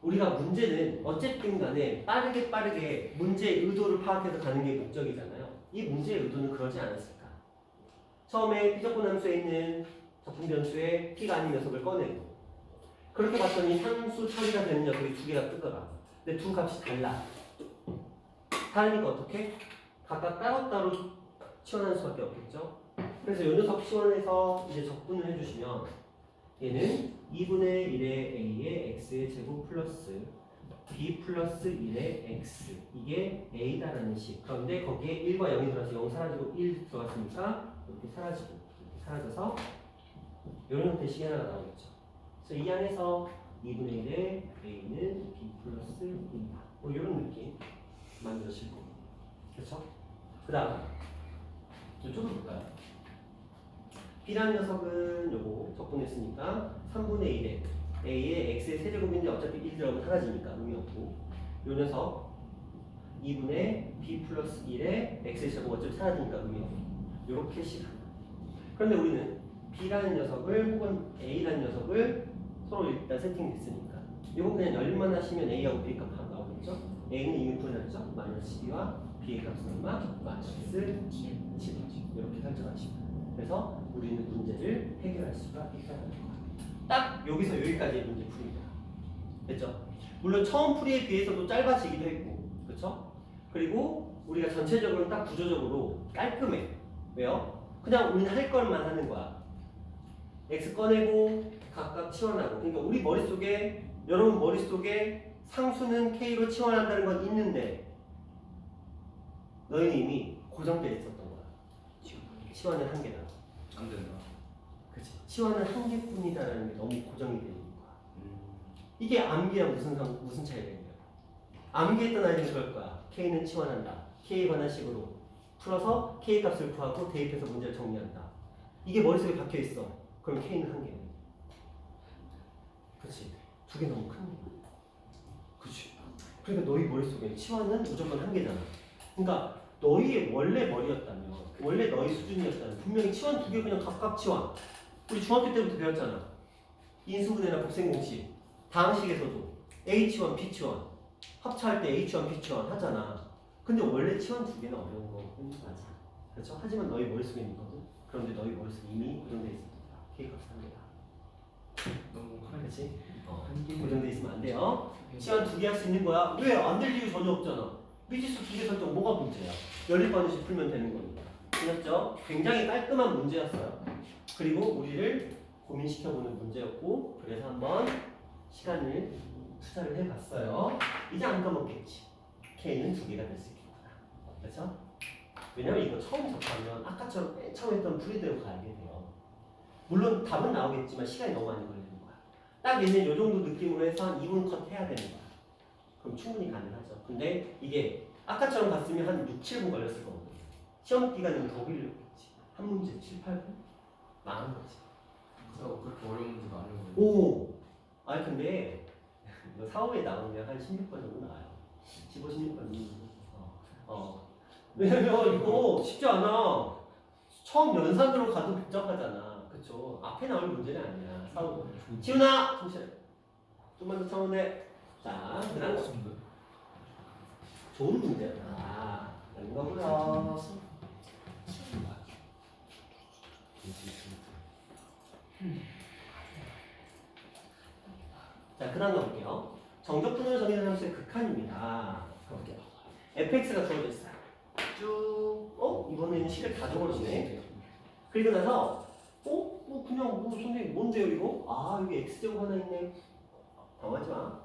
우리가 문제는 어쨌든 간에 빠르게 문제의 의도를 파악해서 가는 게 목적이잖아요. 이 문제의 의도는 그러지 않았을까? 처음에 피적분 함수에 있는 적분 변수에 P가 아닌 녀석을 꺼내고 그렇게 봤더니 상수 처리가 되는 녀석이 두 개가 뜨더라. 근데 두 값이 달라. 다르니까 어떻게? 각각 따로따로 치환할 수밖에 없겠죠. 그래서 이 녀석 치환해서 이제 적분을 해주시면 얘는 2분의 1의 a의 x의 제곱 플러스 b 플러스 1의 x 이게 a다라는 식. 그런데 거기에 1과 0이 들어가서 0 사라지고 1 들어갔으니까 이렇게 사라지고 이렇게 사라져서 이런 형태의 식이 하나가 나오겠죠. 그래서 이 안에서 2분의 1의 a는 b 플러스 1이다. 뭐 이런 느낌 만들어질 겁니다. 그렇죠? 그 다음 이쪽으로 볼까요? B라는 녀석은 요거 적분했으니까 3분의 1에 A의 X의 세제곱인데 어차피 1 들어가면 사라지니까 의미 없고 요 녀석 2분의 B 플러스 1에 X의 제곱 어차피 사라지니까 의미 없고 요렇게 식합니다. 그런데 우리는 B라는 녀석을 혹은 A라는 녀석을 서로 일단 세팅됐으니까 이거 그냥 열림만 하시면 A하고 B 값 바로 나오겠죠? A는 이미 구해놨죠? 마이너스 12와 B의 값은 얼마? 마이너스 7 이렇게 설정하시면 그래서 우리는 문제를 해결할 수가 있다는 거예요. 딱 여기서 여기까지의 문제 풀이입니다. 됐죠? 물론 처음 풀이에 비해서도 짧아지기도 했고, 그렇죠? 그리고 우리가 전체적으로 딱 구조적으로 깔끔해. 왜요? 그냥 우리는 할 것만 하는 거야. x 꺼내고 각각 치환하고. 그러니까 우리 머릿속에 여러분 머릿속에 상수는 k로 치환한다는 건 있는데 너희는 이미 고정되어 있었던 거야. 치환은 한 개다. 안 된다. 그치. 치환은 한 개뿐이다라는 게 너무 고정이 되어 있는 거야. 이게 암기랑 무슨 차이가 있냐? 암기했던 아이들은 그럴 거야. K는 치환한다. K에 관한 식으로 풀어서 K 값을 구하고 대입해서 문제를 정리한다. 이게 머릿속에 박혀 있어. 그럼 K는 한 개야. 그렇지. 두 개 너무 큰 거야. 그렇지. 그러니까 너희 머릿속에 치환은 무조건 한 개잖아. 그러니까 너희의 원래 머리였다면, 원래 너희 수준이었다면 분명히 치환 두 개 그냥 각각 치환. 우리 중학교 때부터 배웠잖아. 인수분해나 곱셈공식. 다항식에서도 H1, P1 합차할 때 H1, P1 하잖아. 근데 원래 치환 두 개는 어려운 거는 맞아. 그렇죠? 하지만 너희 머릿속에 있거든. 그런데 너희 머릿속에 이미 고정돼 있었다. K값 한 개다. 너무 그렇지? 고정돼 있으면 안 돼요. 치환 두 개 할 수 있는 거야. 왜? 안 될 이유 전혀 없잖아. 미지수 두 개 설정 뭐가 문제야? 연립반드시 풀면 되는 거니까. 그렇죠? 굉장히 깔끔한 문제였어요. 그리고 우리를 고민시켜보는 문제였고 그래서 한번 시간을 투자를 해봤어요. 이제 안 까먹겠지. K는 두 개가 될 수 있겠구나. 그렇죠? 왜냐면 이거 처음 접하면 아까처럼 맨 처음 했던 풀이대로 가게 돼요. 물론 답은 나오겠지만 시간이 너무 많이 걸리는 거야. 딱 얘는 이 정도 느낌으로 해서 한 2분 컷 해야 되는 거야. 그럼 충분히 가능하죠. 근데 이게 아까처럼 갔으면 한 6, 7분 걸렸을 거거든. 시험 기간이면 더 걸렸겠지. 한 문제 7, 8분? 망한 거지. 그래서 그렇게 어려운 문제가 아니고. 오! 아니 근데 이거 사업에 나오면 한 16번 정도 나와요. 15, 16번. 왜냐면 이거 쉽지 않아. 처음 연산으로 가도 복잡하잖아. 그쵸? 앞에 나올 문제는 아니야. 지훈아! 잠시만. 좀만 더 쳐보네. 자, 그 다음 좋은 문제다. 이거 보자. 자, 그 다음 가볼게요. 정적분을 정의하는 함수의 극한입니다. 가볼게요. fx가 주어져 있어요. 쭉, 이번에는 식을 다 적어줬네. 그리고 나서, 그냥 선생님 뭔데요 이거? 아, 여기 x제곱 하나 있네. 당황하지 마.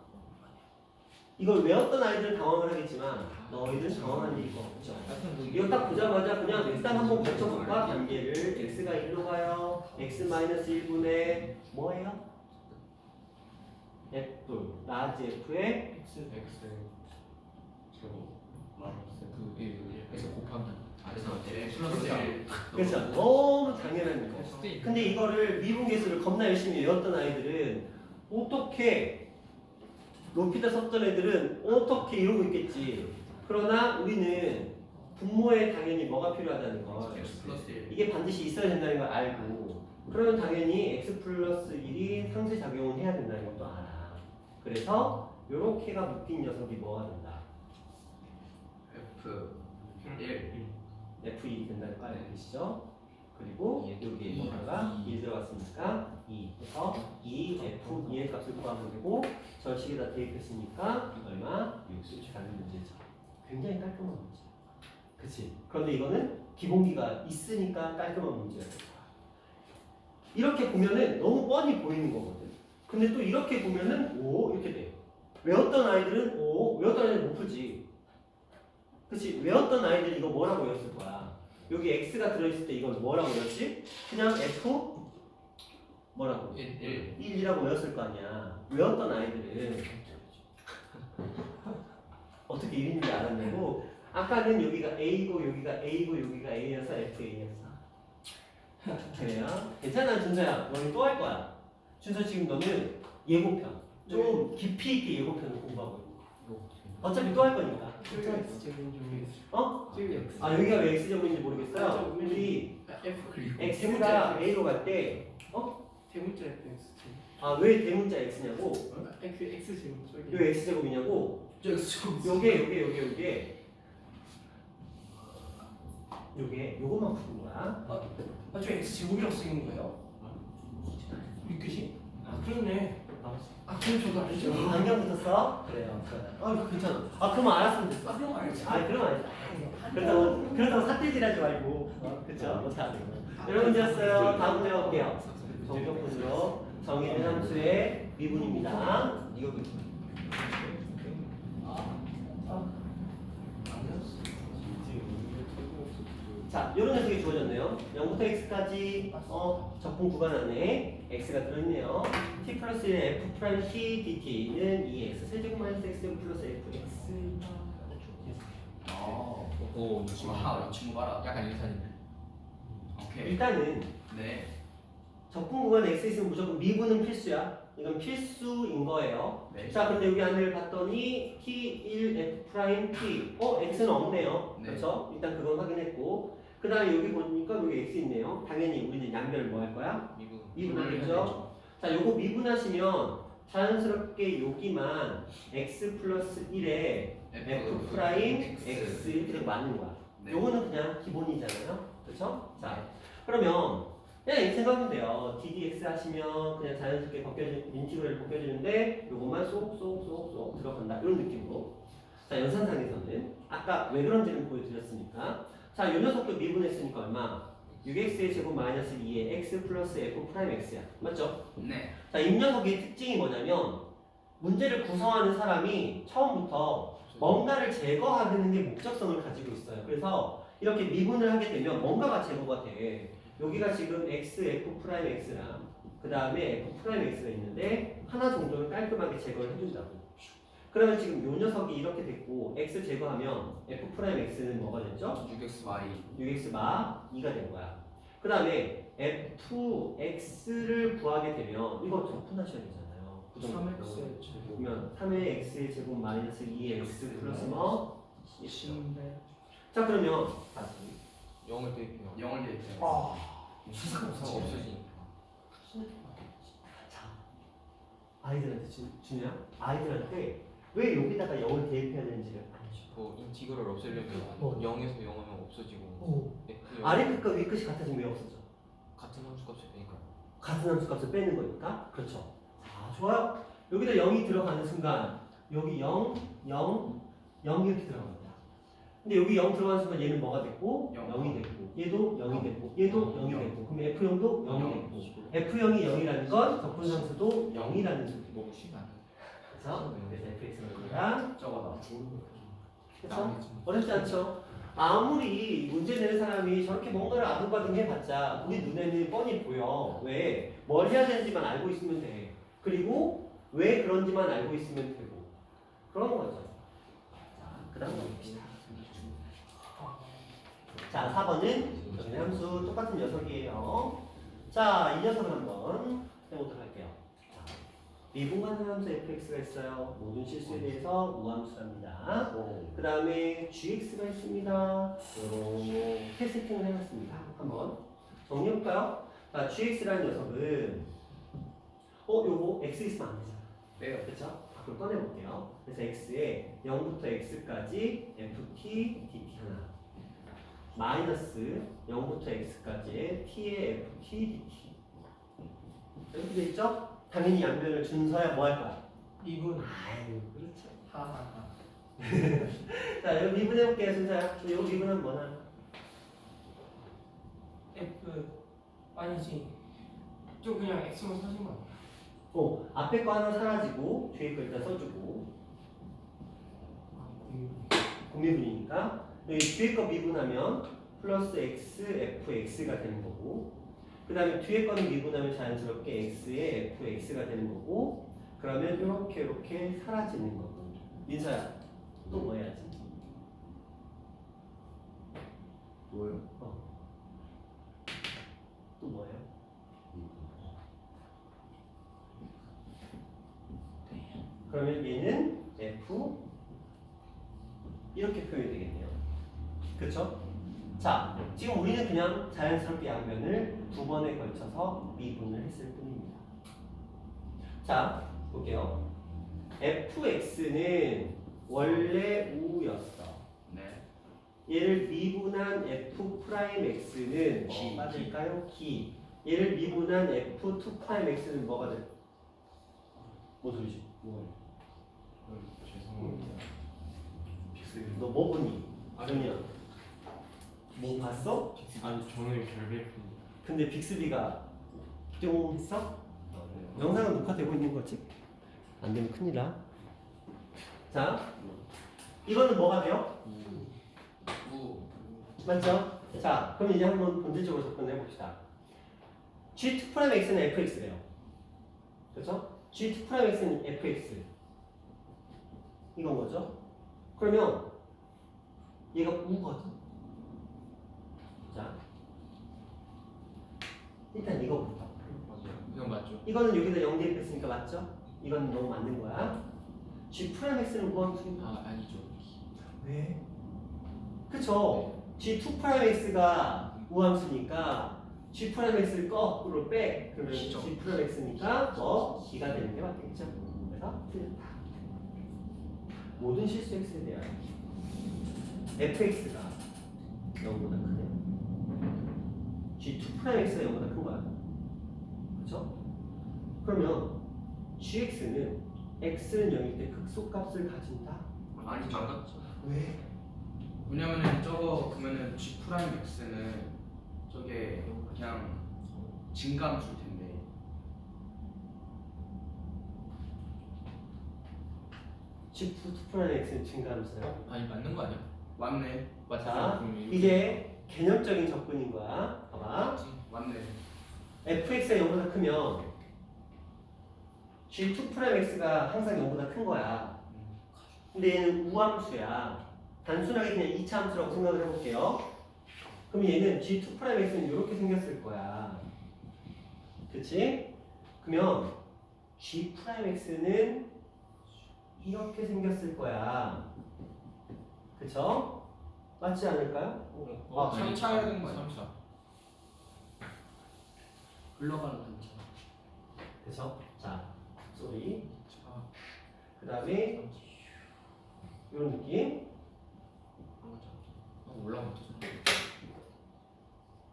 이걸 외웠던 아이들은 당황을 하겠지만 너희들은 당황할 일이 없죠. 이거 딱 보자마자 그냥 일단 한번 고쳐볼까? 단계를 x가 1로 가요. x-1분의 뭐예요? f, 라지 f의 x 제곱 그래서 곱하면 플러스 1. 그렇죠. 너무 당연한 거. 근데 이거를 미분계수를 겁나 열심히 외웠던 아이들은 어떻게 높이다 섰던 애들은 어떻게 이러고 있겠지. 그러나 우리는 분모에 당연히 뭐가 필요하다는 걸 플러스 1. 이게 반드시 있어야 된다는 걸 알고 그러면 당연히 x 플러스 1이 상쇄작용을 해야 된다는 것도 알아. 그래서 요렇게가 묶인 녀석이 뭐가 된다? F1. F2이 된다는 거 알고 계시죠? 그리고 여기에 뭐가 1 들어갔으니까 2. 그래서 2F, 2의 값을 구하면 되고 절식에다 대입했으니까 얼마? 60 가는 문제죠. 굉장히 깔끔한 문제. 그치? 그런데 이거는 기본기가 있으니까 깔끔한 문제예요. 이렇게 보면은 너무 뻔히 보이는 거거든. 근데 또 이렇게 보면은 오 이렇게 돼. 외웠던 아이들은 외웠던 아이들은 못 풀지. 그치? 외웠던 아이들이 이거 뭐라고 외웠을 거야? 여기 x가 들어있을 때 이걸 뭐라고 외웠지? 그냥 f 뭐라고? 1이라고 외웠을 거 아니야. 외웠던 아이들은 어떻게 1인지 알았냐고. 아까는 여기가 a고 여기가 a고 여기가 a여서 fa였어. 그래요? 괜찮아 준서야. 너는 또 할 거야. 준서 지금 너는 예고편 좀 깊이 있게 예고편을 공부하고 있고 어차피 또 할 거니까. 아 여기가 왜 x제곱인지 모르겠어요. 우리 x가 a로 갈 때 대문자 fx 왜 대문자 x냐고? x 제곱 저기 왜 x제곱이냐고? 요것만 푸는 거야. 저 x 제곱이라고 쓰는 거예요? 육교시? 그렇네. 그럼 저도 알죠. 안경 붙었어? 그래요. 괜찮아. 그럼 알았으면 됐어. 그럼 알죠. 그럼 알지. 그렇다고 삿대질하지 말고. 그쵸? 못하고. 여러분 문제였어요. 다음 문제 볼게요. 정적분으로 정의된 함수의 미분입니다. 이거 자, 이런 녀석이 주어졌네요. 0부터 x까지 적분 구간 안에 x가 들어있네요. t 플러스 1 f 프라임 t dt는 2x 세제곱 마이너스 x제곱 플러스 fx. 이 친구 봐라. 약간 인사인데. 오케이. 일단은 네. 적분 구간 x 있으면 무조건 미분은 필수야. 이건 필수인 거예요. 네. 자, 근데 여기 안을 봤더니 t1 f 프라임 t. x는 없네요. 네. 그렇죠? 일단 그건 확인했고. 그 다음에 여기 보니까 여기 x 있네요. 당연히 우리는 양변을 뭐 할 거야? 미분하겠죠? 자, 요거 미분하시면 자연스럽게 여기만 x 플러스 1에 f 프라임 x 이렇게 맞는 거야. 네. 요거는 그냥 기본이잖아요. 그렇죠? 자, 그러면 그냥 이렇게 생각하면 돼요. ddx 하시면 그냥 자연스럽게 인티그랄이 벗겨지는데 요것만 쏙쏙쏙쏙 들어간다. 이런 느낌으로. 자, 연산상에서는 아까 왜 그런지는 보여드렸으니까. 자, 요 녀석도 미분했으니까 얼마? 6x의 제곱 마이너스 2의 x 플러스 f 프라임 x야. 맞죠? 네. 자, 이 녀석의 특징이 뭐냐면 문제를 구성하는 사람이 처음부터 뭔가를 제거하는 게 목적성을 가지고 있어요. 그래서 이렇게 미분을 하게 되면 뭔가가 제거가 돼. 여기가 지금 x, f 프라임 x랑 그 다음에 f 프라임 x가 있는데 하나 정도는 깔끔하게 제거를 해준다고. 그러면 지금 요 녀석이 이렇게 됐고 x 제거하면 f 프라임 x는 뭐가 됐죠? 6x 마 2가 된 거야. 그 다음에 fx를 구하게 되면 이거 적분하셔야 되잖아요. 3x 제곱 그러면 3의 x의 제곱 마이너스 2x 플러스 뭐? 10인데 자 그러면 다시 0을 대입해요. 0을 대입해요. 없어지니까. 자 아이들한테 준이야 아이들한테 왜 여기다가 0을 대입해야 되는지를 뭐 인티그럴 없애려면 어. 0에서 0하면 없어지고 오. F0 아래 끝과 위 끝이 같아지면 왜 없어져? 같은 함수값을 빼니까 같은 함수 값을 빼는 거니까 그렇죠. 자 좋아요. 여기다 0이 들어가는 순간 여기 0, 0, 0 이렇게 들어갑니다. 근데 여기 0 들어가는 순간 얘는 뭐가 됐고? 0이 됐고 얘도 0이 됐고 얘도 0이 됐고 그럼 F0도 0이 됐고 F0이 0이라는 건 적분상수도 0이라는 소리. 너무 쉬면 안 돼. 그래서 fx는 저거다. 그렇죠? 어렵지 않죠? 아무리 문제 내는 사람이 저렇게 뭔가를 아등바등 해봤자 우리 눈에는 뻔히 보여. 왜? 뭘 해야 되는지만 알고 있으면 돼. 그리고 왜 그런지만 알고 있으면 되고 그런 거죠. 자, 그 다음 넘깁시다. 자, 4번은 여기는 함수 똑같은 녀석이에요. 자, 이 녀석을 한번 해보도록 할게요. 자, 미분간의 함수 fx가 있어요. 모든 실수에 대해서 우함수랍니다. 그 다음에 gx가 있습니다. 이렇게 세팅을 해놨습니다. 한번 정리해볼까요? 자, gx라는 녀석은 요거 x 있으면 안 되잖아. 빼요. 그렇죠? 밖으로 꺼내볼게요. 그래서 x에 0부터 x까지 ft dt 하나 마이너스 0부터 x까지의 t의 ft dt 이렇게 돼 있죠? 당연히 양변을 준서야 뭐 할 거야? 미분. 아유 그렇죠. 하하하. 자 이거 미분해볼게요 준서야. 이거 미분하면 뭐나? F 아니지. 좀 그냥 X만 사신 거 아니야? 앞에 거 하나 사라지고 뒤에 거 일단 써주고 공미분이니까 여기 뒤에 거 미분하면 플러스 x fx가 되는 거고 그 다음에 뒤에 거는 미분하면 자연스럽게 x에 fx가 되는 거고 그러면 이렇게 사라지는 거고 민서야 또 뭐 해야지? 뭐요? 또 뭐예요? 그러면 얘는 f 이렇게 표현이 되겠네요. 그렇죠? 자, 지금 우리는 그냥 자연스럽게 양변을 두 번에 걸쳐서 미분을 했을 뿐입니다. 자, 볼게요. fx는 원래 우였어. 네. 얘를 미분한 f 프라임 x는 기. 뭐가 될까요? 기. 얘를 미분한 f2 프라임 x는 뭐가 될까요? 뭔 소리지? 죄송합니다. 너 뭐 보니? 아정이야. 뭐 봤어? 아니 저는 결백입니다. 근데 빅스비가 뿅 했어? 영상은 녹화되고 있는 거지? 안 되면 큰일 나. 자, 이거는 뭐가 돼요? 우. 맞죠? 자, 그럼 이제 한번 본질적으로 접근해 봅시다. G2'X는 fx래요. 그렇죠? G2'X는 fx. 이건 거죠? 그러면 얘가 우거든. 자, 일단 이거부터. 맞아요. 이건 맞죠? 이거는 여기다 0 대입했으니까 맞죠? 이건 너무 맞는 거야. G'X는 무함수니까. 아 아니죠. 왜? 그쵸? G2'X가 우함수니까 G'X를 거꾸로 빼. 그러면 G죠. G'X니까 뭐? G가 되는 게 맞겠죠? 그래서 틀렸다. 모든 실수 X에 대한 fx가 0보다 크네요. G2'X가 0보다 큰 거야. 그쵸? 그러면 gx는 x는 0일 때 극소값을 가진다? 아니죠. 안 같죠? 왜? 왜냐면은 저거 그러면은 G 프라임 X는 저게 그냥 진감수일 텐데. G2'X는 증가함수요. 아니 맞는 거 아니야? 맞네. 자, 그럼 이렇게 이제 개념적인 접근인 거야. 봐봐. 맞네. fx가 0보다 크면 G2'X가 항상 0보다 큰 거야. 근데 얘는 우함수야. 단순하게 그냥 2차 함수라고 생각을 해볼게요. 그럼 얘는 G2'X는 이렇게 생겼을 거야. 그치? 그러면 G'X는 이렇게 생겼을 거야. 그쵸? 맞지 않을까요? 어, 아, 삼 차야 되는 거 아니야? 3차. 흘러가는 단차. 그래서 자, 소리. 그 다음에 이런 느낌. 올라가면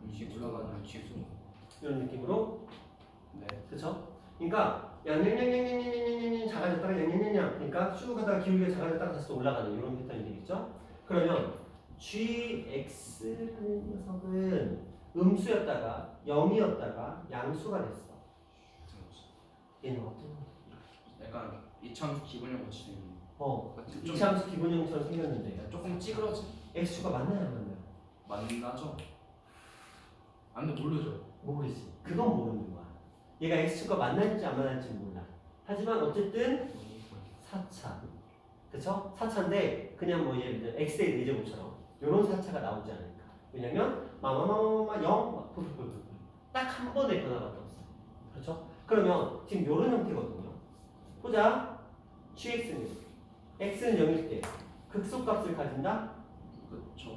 이게 올라가는 지수. 이런 느낌으로. 네. 그쵸? 그러니까 양양양양양양양 작아졌다가 양양양양 그러니까 쭉 가다가 기울기가 작아졌다가 다시 또 올라가는 이런 패턴이 되겠죠? 그러면 GX라는 녀석은 음수였다가 0이었다가 양수가 됐어. 얘는 어떤 거야? 약간 이차함수 기본형 같이 생긴. 좀- 이차함수 기본형처럼 생겼는데 조금 찌그러진. X축가 맞나요 안 맞나요? 만나죠? 안 돼, 모르죠. 모르지. 그건 모르는 거야. 얘가 X축가 만날지 안 만날지 몰라. 하지만 어쨌든 4차. 그쵸? 4차인데 그냥 뭐 예를 들어 X의 4제곱처럼 요런 4차가 나오지 않을까. 왜냐면 마마마마마 0 막 뿔뿔뿔뿔 딱 한 번의 변화밖에 없어. 그렇죠? 그러면 지금 요런 형태거든요. 보자. GX는 X는 0일 때 극소값을 가진다? 그쵸.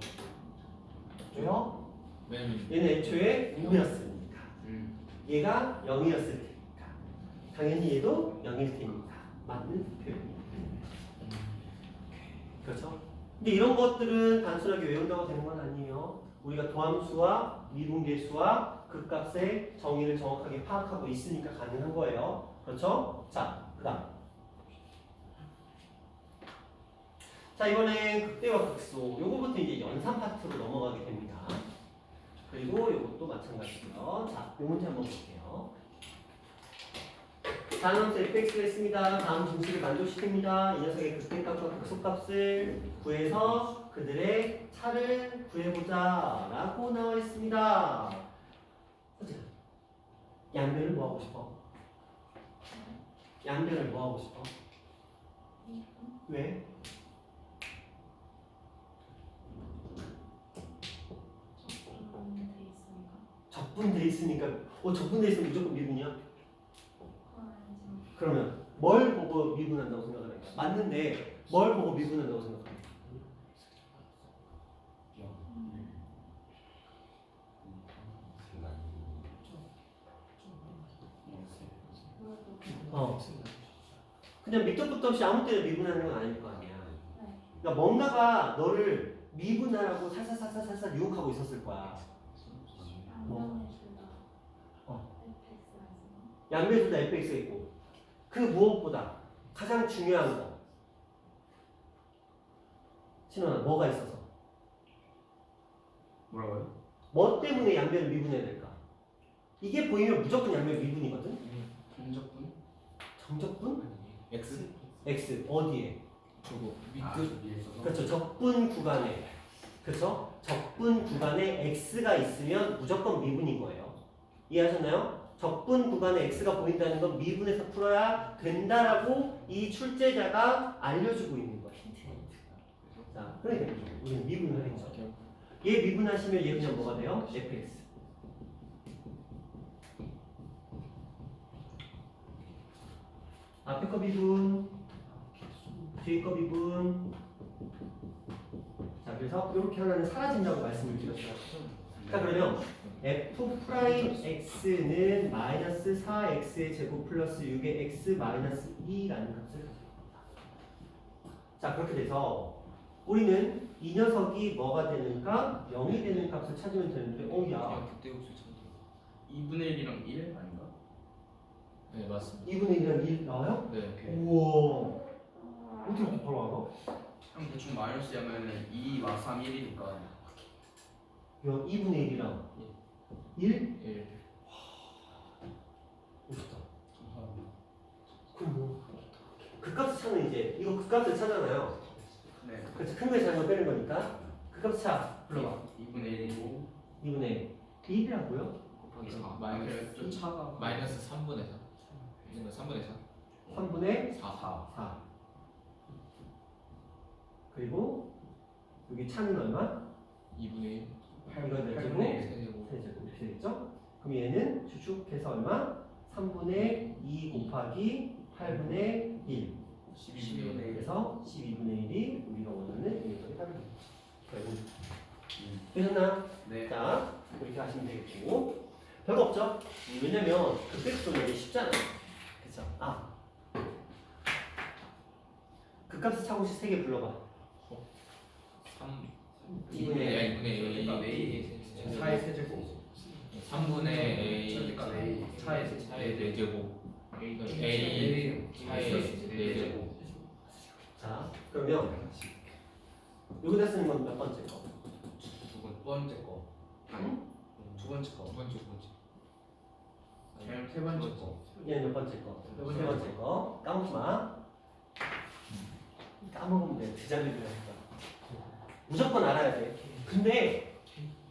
왜요? 왜냐면 얘는 애초에 0이었으니까. 얘가 0이었을 테니까. 당연히 얘도 0일 테니까. 맞는 표현이에요. 그렇죠? 근데 이런 것들은 단순하게 외운다고 되는 건 아니에요. 우리가 도함수와 미분계수와 극값의 정의를 정확하게 파악하고 있으니까 가능한 거예요. 그렇죠? 자, 그 다음. 자, 이번엔 극대와 극소. 요거부터 이제 연산 파트로 넘어가게 됩니다. 그리고 이것도 마찬가지고요. 자, 이 문제 한번 볼게요. 다음 fx가 있습니다. 다음 공식을 만족시킵니다. 이 녀석의 극대값과 극소값을 구해서 그들의 차를 구해보자 라고 나와 있습니다. 어째 양변을 뭐 하고 싶어? 양변을 뭐 하고 싶어? 왜? 적분돼 있으니까 적분돼 있으면 무조건 미분이야? 그러면 뭘 보고 미분한다고 생각을 할까? 맞는데 뭘 보고 미분한다고 생각할까? 그냥 밑도 끝도 없이 아무 때나 미분하는 건 아닐 거 아니야. 그러니까 뭔가가 너를 미분하라고 살살살살살살 유혹하고 있었을 거야. 양배도 다 fx가 있고 그 무엇보다 가장 중요한 거 신원아 뭐가 있어서 뭐라고요? 뭐 때문에 양변을 미분해야 될까? 이게 보이면 무조건 양변 미분이거든? 정적분? 정적분? X? x 어디에? 저거 밑끝 위에 있어서. 그렇죠 적분 구간에 그렇죠? 적분 구간에 x가 있으면 무조건 미분인 거예요. 이해하셨나요? 적분 구간에 x가 보인다는 건 미분해서 풀어야 된다라고 이 출제자가 알려주고 있는 거야. 힌트. 자, 그러니까 우리는 미분을 하겠죠. 얘 미분하시면 얘 그냥 뭐가 돼요? fx. 앞에 거 미분, 뒤에 거 미분. 자, 그래서 이렇게 하나는 사라진다고 말씀을 드렸어요. 자, 그러면 f'x는 마이너스 4x의 제곱 플러스 6의 x 마이너스 2라는 값을 가지고 있다. 자, 그렇게 돼서 우리는 이 녀석이 뭐가 되는가? 0이 되는 값을 찾으면 되는데 야 그때 혹시 참 2분의 1이랑 1 아닌가? 네 맞습니다. 2분의 1이랑 1 나와요? 네. 우와 어떻게 이렇게 바로 알아? 형 대충 마이너스 하면은 2 마 3, 1이니까. 야 2분의 1이랑 1? 1. 멋있다. 감사합니다. 그럼 뭐 그 값을 찾는 이제 이거 그 값을 찾잖아요. 네. 그래서 큰 거에 작은 거 빼는 거니까 그 값을 찾 불러봐. 2분의 1이고 2분의 1이라고요? 곱하기 4 마이너스 좀 차가 마이너스 3분의 4. 이건 3분의 4. 3분의 4. 4. 그리고 여기 차는 얼마? 2분의 1. 이거 몇 제곱? 3제곱. 3제곱 이렇게 되겠죠? 그럼 얘는 추축해서 얼마? 3분의 2 곱하기 8분의 1 12분의 1. 그래서 12분의 1이 우리가 원하는 이 녀석의 답이 됩니다. 되셨나요? 네. 자, 이렇게 하시면 되겠고 별거 없죠? 왜냐면 극대수는 이게 쉽잖아요. 그쵸? 극값의 차고식 3개 불러봐. 3 2분의 A 2분의 A 그러니까 A 4의 세제곱 3분의 A 절대값 A 4의 세제곱 4제곱 A A 4의 4제곱 자, 그러면 여기다 쓰는 건 몇 번째 거? 두 번째 거 두 번째 거 두 번째 그냥 세 번째 거 얘는 몇 번째 거? 세 번째 거. 까먹지 마. 까먹으면 돼. 디자인이라니까. 무조건 알아야 돼. 근데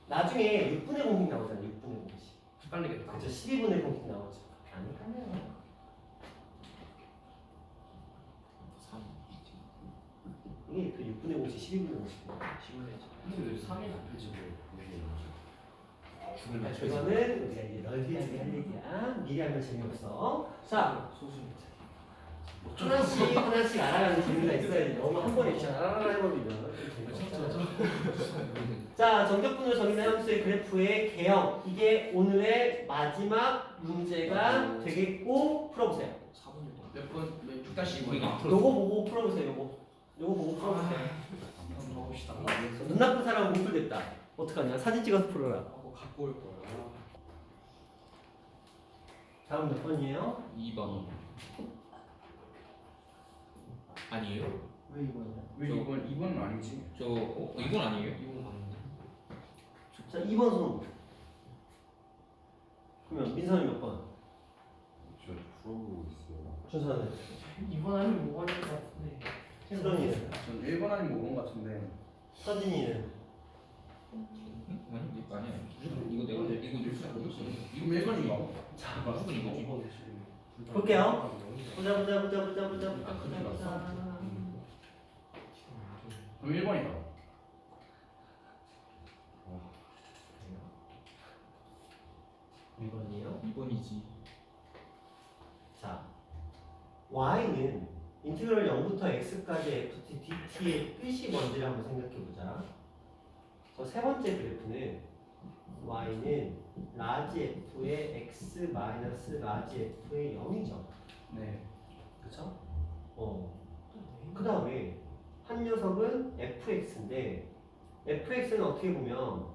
나중에 6분의 공식 나오잖아. 6분의 공식. 헷갈리겠다. 그죠? 12분의 공식 나오죠. 아니까요. 3 이게 그 6분의 공식, 12분의 공식. 근데 왜 3이 앞에지고 이거는 우리가 이제 널리하게 할 얘기야. 미리 하면 재미없어. 자, 하나씩 알아가는 재미가 있어야지. 너무 한 번에 샤라라 해버리면 좀 재미없어. 자, 정적분으로 정의된 함수의 그래프의 개형. 이게 오늘의 마지막 문제가 되겠고 풀어보세요. 4분 몇번 6-2번이 우리가 요거 보고 풀어보세요. 요거 보고 풀어보세요. 한번 봐봅시다. 눈 나쁜 사람은 못 풀겠다. 어떡하냐? 사진 찍어서 풀어라. 갖고 올 거야. 다음 몇 번이에요? 2번 아니에요? 왜 이번이야? 왜 이번은 아니지? 이건 아니에요? 이번 맞는데. 자, 2번 손. 그러면 민선이 몇 번? 저 풀어보고 있어요. 준서는? 이번 아니면 5번일 것 같은데. 수정이는? 전 1번 아니면 5번 같은데. 서진이는? 아니 아니야 이거 내가 이거 이거 1번인가? 자, 무조건 이거지 볼게요. 보자. 그럼 1번이다. 2번이에요. 2번이지 자, y는 인티그럴 0부터 x까지 ft dt의 끝이 뭔지를 한번 생각해보자. 저 세 번째 그래프는 y는 라지 f의 x 마이너스 라지 f의 0이죠. 네. 그쵸? 그 다음에 한 녀석은 fx인데 fx는 어떻게 보면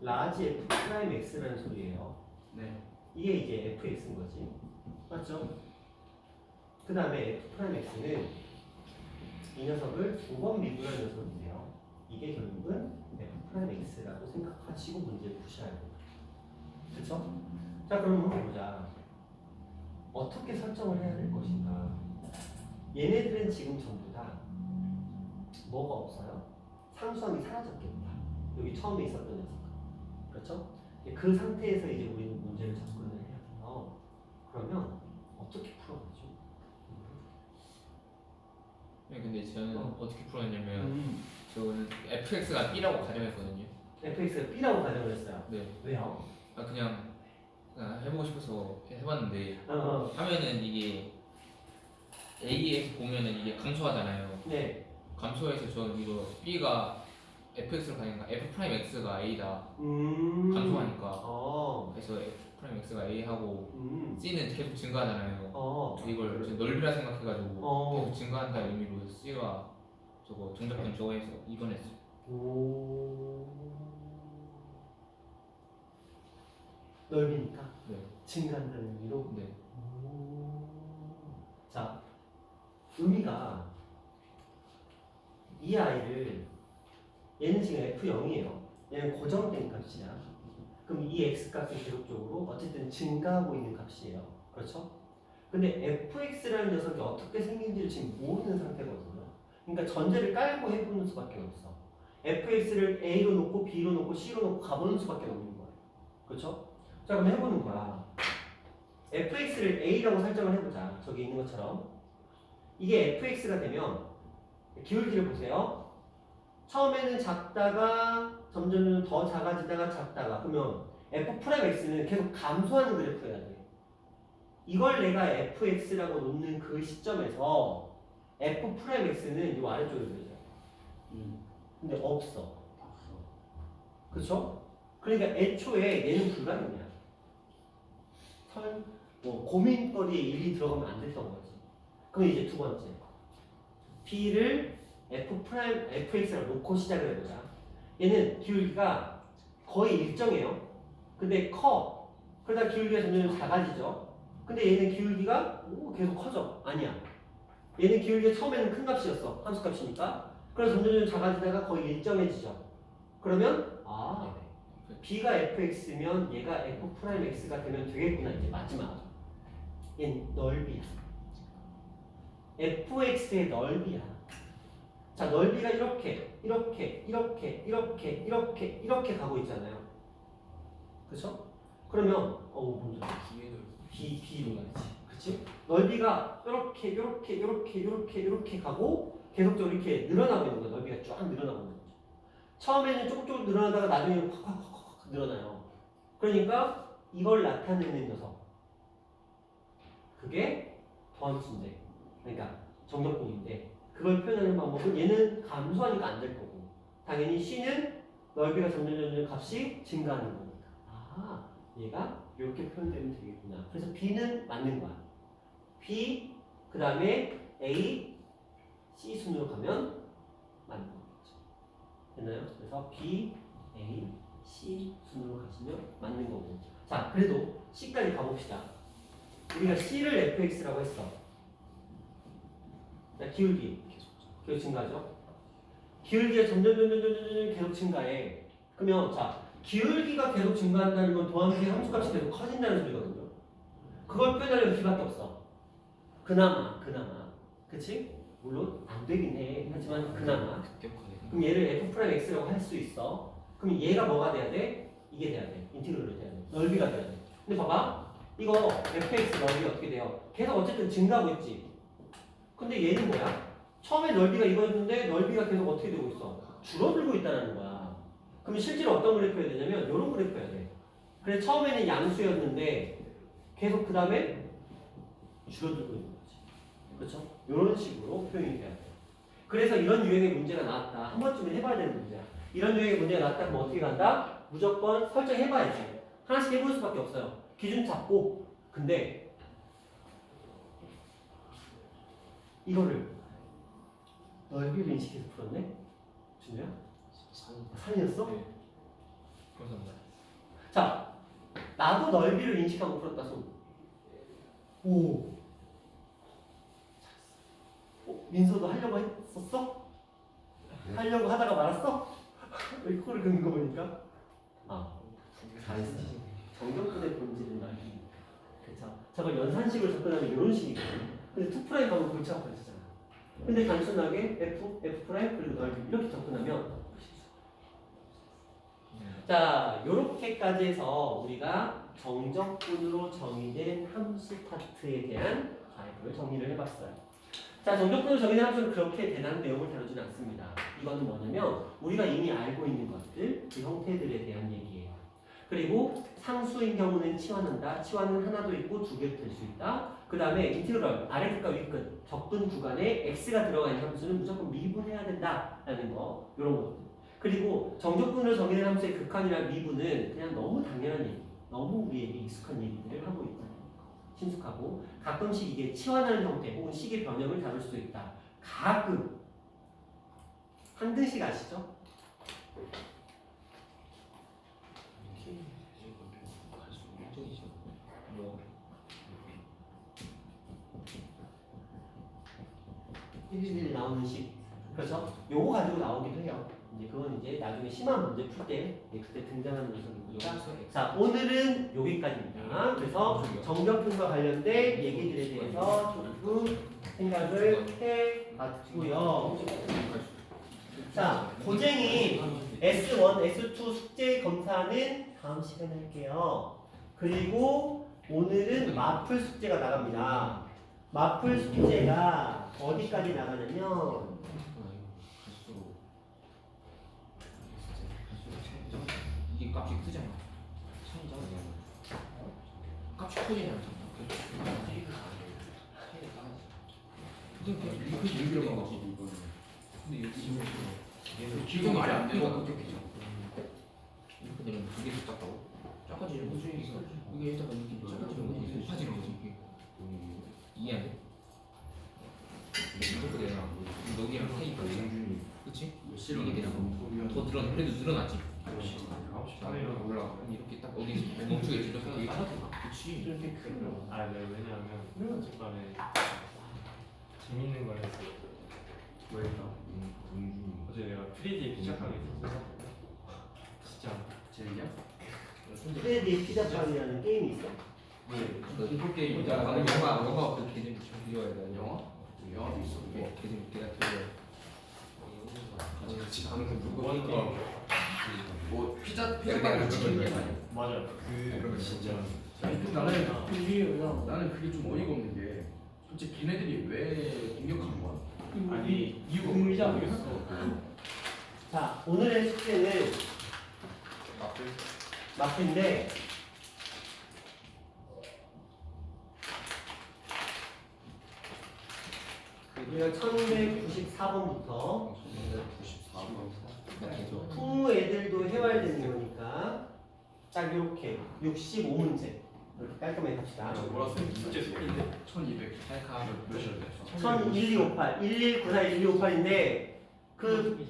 라지 f 프라임 x라는 소리예요. 네. 이게 이제 fx인 거지. 맞죠? 그 다음에 f 프라임 x는 이 녀석을 5번 미분한 녀석인데요. 이게 결국은 f 프라임 x라고 생각하시고 문제를 푸셔야 돼요. 그쵸? 자, 그럼 한번 보자. 어떻게 설정을 해야 될 것인가? 얘네들은 지금 전부 다 뭐가 없어요? 상수함이 사라졌겠다. 여기 처음에 있었던 녀석. 그렇죠? 그 상태에서 이제 우리는 문제를 접근을 해야 돼요. 그러면 어떻게 풀어보죠? 근데 저는 어떻게 풀었냐면 저는 fx가 b라고 가정했거든요 fx가 b라고 가정을 했어요. 네 왜요? 그냥 해보고 싶어서 해봤는데 어. 하면은 이게 A에서 보면은 이게 감소하잖아요. 네. 감소해서 저는 이거 B가 fx로 가니까 f 프라임 x가 A다 감소하니까 그래서 f 프라임 x가 A 하고 C는 계속 증가하잖아요. 이걸 지금 넓이라 생각해가지고 계속 증가한다는 의미로 C가 저거 정적분 저거 해서 2번 했어요. 넓이니까 네. 증가한다는 의미로. 네. 자, 의미가 이 아이를 얘는 지금 f0이에요. 얘는 고정된 값이야. 그럼 이 x값은 계속적으로 어쨌든 증가하고 있는 값이에요. 그렇죠? 근데 fx라는 녀석이 어떻게 생긴지를 지금 모르는 상태거든요. 그러니까 전제를 깔고 해보는 수밖에 없어. fx를 a로 놓고 b로 놓고 c로 놓고 가보는 수밖에 없는 거예요. 그렇죠? 자, 그럼 해보는 거야. fx를 a라고 설정을 해보자. 저기 있는 것처럼. 이게 fx가 되면 기울기를 보세요. 처음에는 작다가 점점 더 작아지다가 작다가 그러면 f 프라임 x는 계속 감소하는 그래프여야 돼. 이걸 내가 fx라고 놓는 그 시점에서 f 프라임 x는 이 아래쪽에 그려져. 근데 없어. 그렇죠? 그러니까 애초에 얘는 불가능이야. 뭐 고민거리에 일이 들어가면 안 됐던 거지. 그럼 이제 두 번째. B를 fx를 놓고 시작을 해보자. 얘는 기울기가 거의 일정해요. 근데 커. 그러다 기울기가 점점 작아지죠. 근데 얘는 기울기가 계속 커져. 아니야. 얘는 기울기가 처음에는 큰 값이었어. 함수값이니까. 그래서 점점 작아지다가 거의 일정해지죠. 그러면 B가 fx면 얘가 f'x가 되면 되겠구나. 이제 마지막. 얘는 넓이야. fx의 넓이야. 자, 넓이가 이렇게 가고 있잖아요. 그렇죠? 그러면 먼저 B로 가야지. 그렇지? 넓이가 이렇게 가고 계속적으로 이렇게 늘어나고 있는 거야. 넓이가 쫙 늘어나고 있는 거죠. 처음에는 조금 늘어나다가 나중에 확 늘어나요. 그러니까 이걸 나타내는 녀석. 그게 더함수인데. 그러니까 정적분인데 그걸 표현하는 방법은 얘는 감소하니까 안 될 거고 당연히 C는 넓이가 점점 값이 증가하는 거니까 얘가 이렇게 표현되면 되겠구나. 그래서 B는 맞는 거야. B 그 다음에 A, C 순으로 가면 맞는 거겠죠. 됐나요? 그래서 B, A, C 순으로 가시면 맞는 거고. 자, 그래도 C까지 가봅시다. 우리가 C를 fx라고 했어. 자, 기울기 계속 증가하죠. 기울기가 점점 계속 증가해. 그러면 자, 기울기가 계속 증가한다는 건 도함수의 함수값이 계속 커진다는 소리거든요. 그걸 표현하려면 B밖에 없어. 그나마. 그치? 물론 안 되긴 해. 하지만 그나마. 그럼 얘를 f'x라고 할 수 있어. 그럼 얘가 뭐가 돼야 돼? 이게 돼야 돼. 인티그럴이 돼야 돼. 넓이가 돼야 돼. 근데 봐봐. 이거 fx 넓이 어떻게 돼요? 계속 어쨌든 증가하고 있지. 근데 얘는 뭐야? 처음에 넓이가 이거였는데 넓이가 계속 어떻게 되고 있어? 줄어들고 있다는 거야. 그럼 실제로 어떤 그래프여야 되냐면 이런 그래프여야 돼. 그래 처음에는 양수였는데 계속 그 다음에 줄어들고 있는 거지. 그렇죠? 이런 식으로 표현이 돼야 돼. 그래서 이런 유형의 문제가 나왔다. 한 번쯤은 해봐야 되는 문제야. 이런 유형의 문제가 나왔다 그럼 어떻게 간다? 무조건 설정해봐야지. 하나씩 해볼 수밖에 없어요. 기준 잡고. 근데 이거를 넓이를 인식해서 풀었네? 준우야? 산이었어? 네. 감사합니다. 자, 나도 넓이를 인식하고 풀었다 손. 오. 민서도 하려고 했었어? 하려고 하다가 말았어? 왜 코를 긁는 거 보니까? 잘했어. 정적분의 본질은 넓이. 그쵸? 저걸 연산식으로 접근하면 이런 식이거든. 근데 2' 가면 골치 아파지잖아. 근데 단순하게 F 그리고 넓이 이렇게 접근하면 자, 요렇게까지 해서 우리가 정적분으로 정의된 함수 파트에 대한 가입을 정리를 해봤어요. 자, 정적분으로 정의된 함수는 그렇게 대단한 내용을 다루지는 않습니다. 이거는 뭐냐면 우리가 이미 알고 있는 것들, 그 형태들에 대한 얘기예요. 그리고 상수인 경우는 치환한다. 치환은 하나도 있고 두 개도 될 수 있다. 그 다음에 인티그럴, 아래끝과 위끝, 적분 구간에 x가 들어가 있는 함수는 무조건 미분해야 된다라는 거, 이런 것들. 그리고 정적분으로 정의된 함수의 극한이나 미분은 그냥 너무 당연한 얘기, 너무 우리에게 익숙한 얘기들을 하고 있다는 거. 친숙하고 가끔씩 이게 치환하는 형태 혹은 식의 변형을 다룰 수도 있다. 가끔 한등식 아시죠? 일일이 나오는 식, 그렇죠? 요거 가지고 나오기도 해요. 이제 그건 이제 나중에 심한 문제 풀 때 그때 등장하는 녀석이니까. 자, 오늘은 여기까지입니다. 그래서 정적분과 관련된 얘기들에 대해서 조금 생각을 해봤고요. 자, 고쟁이 S1, S2 숙제 검사는 다음 시간에 할게요. 그리고 오늘은 마플 숙제가 나갑니다. 마플 숙제가 어디까지 나가냐면 이게 값이 크잖아. 값이 커지잖아. 근데 이렇게 되는 거지. 근데 여기 기도 말이 안 되는 거 이렇게 되면 두개 더 작다고? 작아지는 거지. 이게 일단 이렇게 작아지는 거지. 높아지는 거지. 이해 안 돼? 이렇게 되잖아. 여기랑 사이가 공준이 그치? 실은 이게 되잖아. 더 그래도 늘어났지. 9시 자, 반에 올라가. 이렇게 딱 어디 멈추겠지. 이렇게 작아지나? 그치. 이렇게 큰 아, 네, 왜냐하면 어젯밤에 재밌는 걸 했어요. 뭐였나? 공준이 어제 내가 3D 피자가게 있었어. 진짜 재밌냐? 프레디 피자빵이라는 게임이 있어. 그 인포 게임 야, 방금 영화 그 개념 좀 비워야 돼. 영화? 영화도 있어. 개념 걔가 들려. 같이 방송 누구 하는 거? 뭐 피자 내가 같이 그걸 먹는 거 아니야? 맞아. 그러면 진짜. 아니 근데 나는 그게 좀 어이가 없는 게 도대체 걔네들이 왜 공격한 거야? 아니 이유가 의자 모르겠어. 자, 오늘의 숙제는 마크인데 우리가 1194번부터 풍무 애들도 해와야 되는 거니까 딱 이렇게 65문제 이렇게 깔끔하게 갑시다. 뭐라 써? 진짜 속인데 1200. 찰카. 몇이었대? 11258, 1194, 1258인데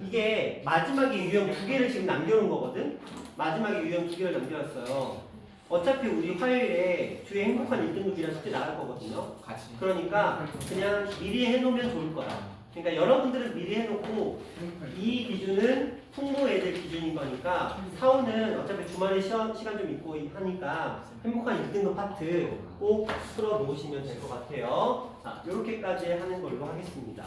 이게 마지막에 유형 두 개를 지금 남겨놓은 거거든. 마지막에 유형 두 개를 남겨놨어요. 어차피 우리 화요일에 뒤에 행복한 1등급이라는 숙제 나갈 거거든요. 같이. 그러니까 그냥 미리 해놓으면 좋을 거야. 그러니까 여러분들은 미리 해놓고 이 기준은 풍무 애들 기준인 거니까 사오는 어차피 주말에 시간 좀 있고 하니까 행복한 1등급 파트 꼭 풀어 놓으시면 될 것 같아요. 자, 이렇게까지 하는 걸로 하겠습니다.